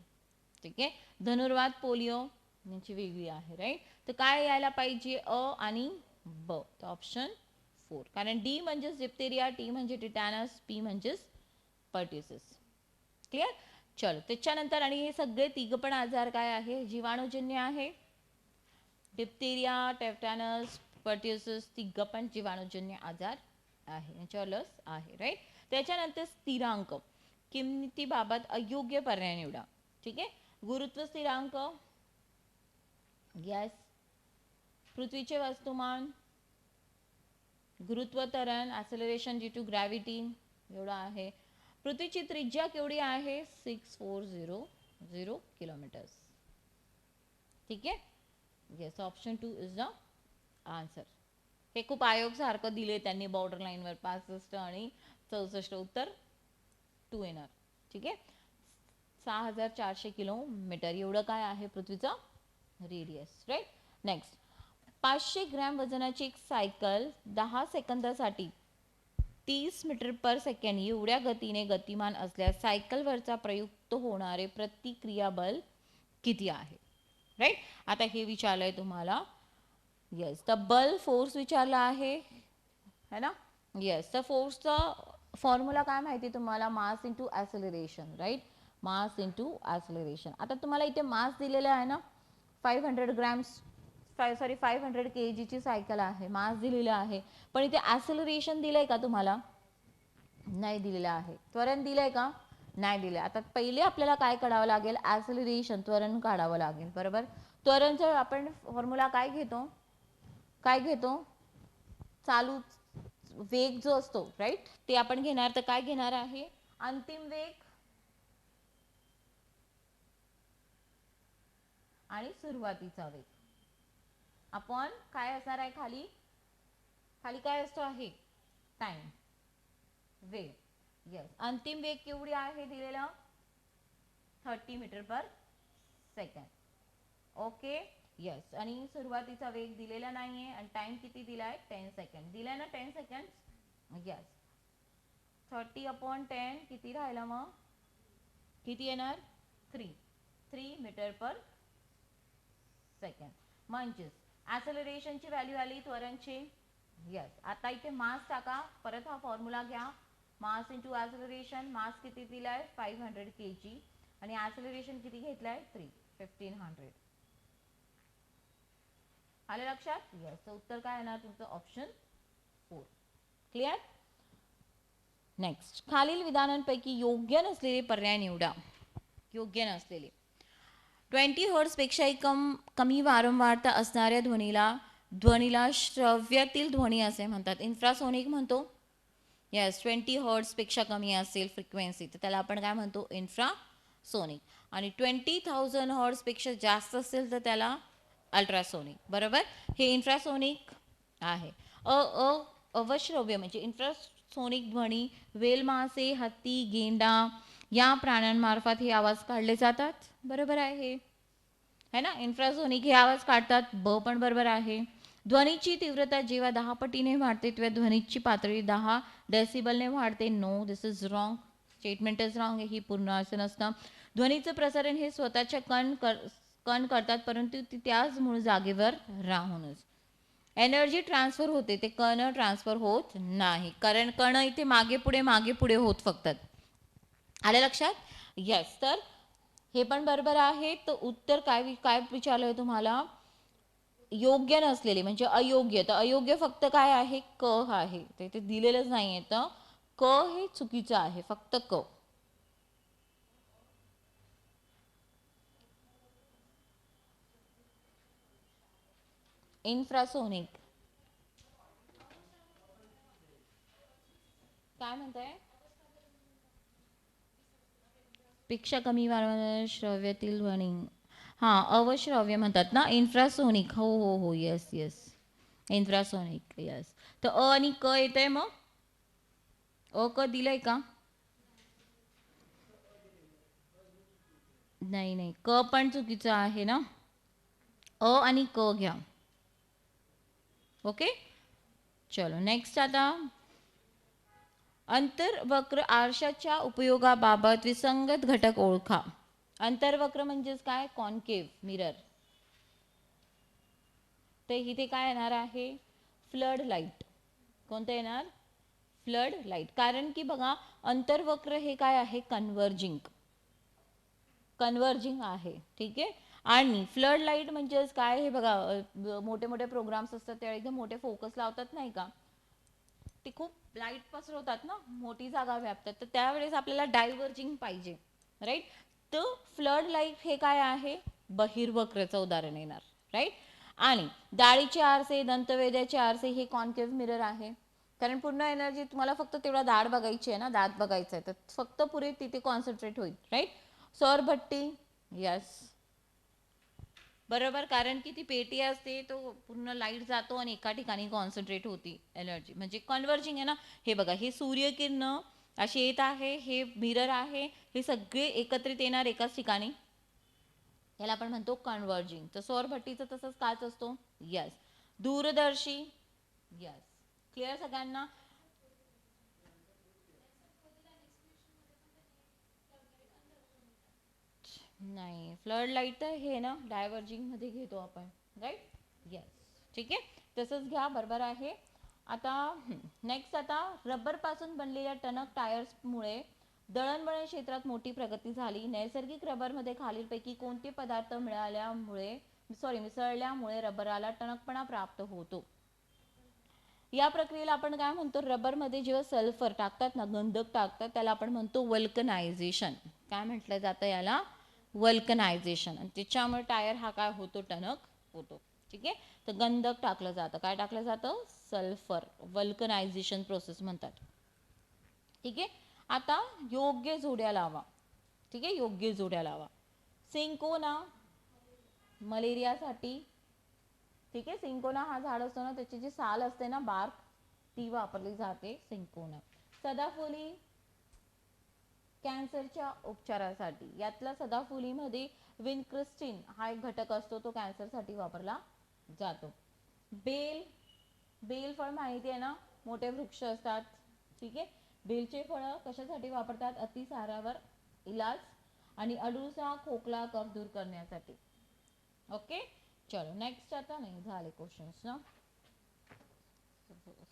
ठीक आहे. धनुर्वात, पोलिओ यांची वेगळी आहे. राईट. तर काय यायला पाहिजे? अ आणि ब. तर ऑप्शन 4. कारण डी म्हणजेच डिप्थेरिया, टी म्हणजे टिटॅनस, पी म्हणजेच पर्टिसेस. क्लिअर. चलो त्याच्यानंतर आणि हे सगळे तिघ पण आजार काय आहे? जीवाणूजन्य आहे. डिप्थेरिया, टेटॅनस, पर्ट्युसिस तिघ पण जीवाणूजन्य आजार आहे, याच्यावर लस आहे. राईट. त्याच्यानंतर स्थिरांक, किमतीबाबत अयोग्य पर्याय निवडा. ठीक आहे. गुरुत्व स्थिरांक, यस. पृथ्वीचे वस्तुमान, गुरुत्व त्वरण, ॲक्सेलरेशन ड्यू टू ग्रॅव्हिटी एवढा आहे. पृथ्वीची त्रिज्या केवढी आहे? 6400 किलोमीटर्स. ठीक आहे. Yes, option 2 is the answer. हे खूप आयोग सारखं दिले त्यांनी बॉर्डर लाईनवर, 65 आणि 64 उत्तर 2 येणार. ठीक आहे. 6400 किलोमीटर एवढं काय आहे पृथ्वीचं रेडियस. राईट. नेक्स्ट, 500 ग्रॅम वजनाची एक सायकल 10 सेकंदासाठी 30 मीटर पर सेकंड एवढ्या गतीने गतिमान असल्यास सायकलवरचा प्रयुक्त होणारे प्रतिक्रिया बल किती आहे? राईट. आता हे विचारलंय तुम्हाला. येस, तर बल फोर्स विचारला आहे है ना. येस, तर फोर्सचा फॉर्म्युला काय माहिती तुम्हाला? Mass into acceleration. Right. Mass into acceleration. आता तुम्हाला इथे मास दिलेला आहे ना, 500 ग्रॅम्स, 500 kg ची सायकल आहे, मास दिलेला आहे. पण इथे ॲक्सेलरेशन दिलंय का तुम्हाला? नाही दिलेलं आहे. त्वरण दिलंय का? नाही दिलं. आता पहिले आपल्याला काय काढावं लागेल? ॲक्सेलरेशन, त्वरण काढावं लागेल. बरोबर. त्वरणचं आपण फॉर्म्युला काय घेतो? काय घेतो? चालू वेग जो असतो, राईट, ते आपण घेणार. तर काय घेणार आहे? अंतिम वेग आणि सुरुवातीचा वेग. आपण काय असणार आहे खाली? खाली काय असतो आहे? टाइम, वेग. येस, अंतिम वेग केवढी आहे दिलेला? 30 मीटर पर सेकंड. ओके. येस, आणि सुरुवातीचा वेग दिलेला नाहीये आणि टाइम किती दिलाय? 10 सेकंड दिलाय ना, 10 सेकंड. येस, 30/10 किती राहिला मग? किती येणार? 3 मीटर पर सेकंड. म्हणजेच ॲक्सेलरेशनची व्हॅल्यू आली त्वरणची. येस, आता इथे मास टाका. परत हा फॉर्म्युला घ्या. मास इंटू ॲक्सेलरेशन. मास किती दिलाय? 500 kg आणि ॲक्सेलरेशन किती घेतलाय? 1500. आलं लक्षात? येस, उत्तर काय येणार तुमचं? ऑप्शन 4. क्लिअर. नेक्स्ट, खालील विधानांपैकी योग्य नसलेले पर्याय निवडा. योग्य नसलेले. 20 हर्ट्झपेक्षाही कमी वारंवारता असणाऱ्या ध्वनीला श्रव्यातील ध्वनी असे म्हणतात. इन्फ्रासोनिक म्हणतो. येस, 20 हर्ट्झपेक्षा कमी असेल फ्रिक्वेन्सी तर त्याला आपण काय म्हणतो? इन्फ्रासोनिक. आणि 20,000 हर्ट्झपेक्षा जास्त असेल तर त्याला अल्ट्रासोनिक. बरोबर. हे इन्फ्रासोनिक आहे. अवश्रव्य म्हणजे इन्फ्रासोनिक ध्वनी वेल, मासे, हत्ती, गेंडा या प्राण्यांमार्फत हे आवाज काढले जातात. बरोबर आहे है ना. इन्फ्रासोनिक हे आवाज काढतात. ब पण बरोबर आहे. ध्वनीची तीव्रता जेव्हा 10 पटीने वाढते तेव्हा ध्वनीची पातळी 10 डेसिबलने वाढते. No, this is wrong. Statement is wrong. ही पूर्ण असं नसतं. ध्वनीचं प्रसारण हे स्वतःच्या कण करतात, परंतु ती त्याच मूळ जागेवर राहूनच. एनर्जी ट्रान्सफर होते, ते कण ट्रान्सफर होत नाही. कारण कण इथे मागे पुढे होत फक्त. आलं लक्षात? येस, तर हे पण बरोबर आहे. तर उत्तर काय काय विचारलंय तुम्हाला? योग्य नसलेले म्हणजे अयोग्य. तर अयोग्य फक्त काय आहे? क आहे. ते दिलेलंच नाहीये. तर क हे चुकीचं आहे, फक्त क. इन्फ्रासोनिक काय म्हणताय? पेक्षा कमी वारंवार श्रव्यातील ध्वनी. हां, अवश्रव्य म्हणतात ना, इन्फ्रासोनिक. हो हो हो, येस येस, इन्फ्रासोनिक. येस, तर अ आणि क येतंय. मग अ क दिलंय का? नाही नाही, क पण चुकीचं आहे ना. अ आणि क घ्या. ओके चलो नेक्स्ट आता अंतर्वक्र आरशाच्या उपयोगाबाबत विसंगत घटक ओळखा. अंतर्वक्र म्हणजेच काय कॉन्केव्ह मिरर. तर इथे काय येणार आहे फ्लड लाईट. कोणतं येणार फ्लड लाईट. कारण की बघा अंतर्वक्र हे काय आहे कन्वर्जिंग आहे. ठीक आहे आणि फ्लड लाईट म्हणजेच काय हे बघा मोठे मोठे प्रोग्राम्स असतात त्यावेळी एकदम मोठे फोकस लावतात नाही का ते खूप लाईट पसरवतात ना मोठी जागा व्यापतात तर त्यावेळेस आपल्याला डायव्हर्जिंग पाहिजे राईट. तर फ्लड लाईट हे काय आहे बहिर्वक्रचं उदाहरण येणार राईट. आणि डाळीचे आरसे दंतवेद्याचे आरसे हे कॉन्केव्ह मिरर आहे. कारण पूर्ण एनर्जी तुम्हाला फक्त तेवढा दाढ बघायची आहे ना दात बघायचं आहे तर फक्त पुरे तिथे कॉन्सन्ट्रेट होईल राईट. सौरभट्टी यस बरोबर कारण की ती पेटी असते तो पूर्ण लाईट जातो आणि एका ठिकाणी कॉन्सन्ट्रेट होती एनर्जी म्हणजे कन्वर्जिंग आहे ना. हे बघा हे सूर्यकिरण असे येत आहे हे मिरर आहे हे सगळे एकत्रित येणार एकाच ठिकाणी याला आपण म्हणतो कन्वर्जिंग. तर सौरभट्टीचं तसंच काच असतो यस. दूरदर्शी यस क्लिअर सगळ्यांना. नाही फ्लड लाईट तर हे ना डायव्हर्जिंग मध्ये घेतो आपण राईट येस ठीक आहे तसंच घ्या बरोबर आहे. आता नेक्स्ट आता रबर पासून बनलेल्या टणक टायर्समुळे दळणवळण क्षेत्रात मोठी प्रगती झाली. नैसर्गिक रबरमध्ये खालीलपैकी कोणते पदार्थ मिसळल्यामुळे रबराला टणकपणा प्राप्त होतो. या प्रक्रियेला आपण काय म्हणतो रबरमध्ये जेव्हा सल्फर टाकतात ना गंधक टाकतात त्याला आपण म्हणतो वल्कनायझेशन. काय म्हटलं जातं याला वल्कनायझेशन. आणि त्याच्यामुळे टायर हा काय होतो टणक होतो. ठीक आहे तर गंधक टाकलं जातं काय टाकलं जातं सल्फर वल्कनायझेशन प्रोसेस म्हणतात. ठीक आहे आता योग्य जोड्या लावा. ठीक आहे योग्य जोड्या लावा. सिंकोना मलेरियासाठी. ठीक आहे सिंकोना हा झाड असतो ना त्याची जी साल असते ना बार्क ती वापरली जाते सिंकोना. सदाफुली कॅन्सरच्या उपचारासाठी यातला सदाफुलीमध्ये विनक्रिस्टिन हा एक घटक असतो तो कॅन्सरसाठी वापरला जातो. बेल बेल फळ माहिती आहे ना मोठे वृक्ष असतात. ठीक आहे बेलचे फळं कशासाठी वापरतात अतिसारावर इलाज आणि अडूळसा खोकला कफ दूर करण्यासाठी. ओके चलो नेक्स्ट आता नाही झाले क्वेश्चन्स ना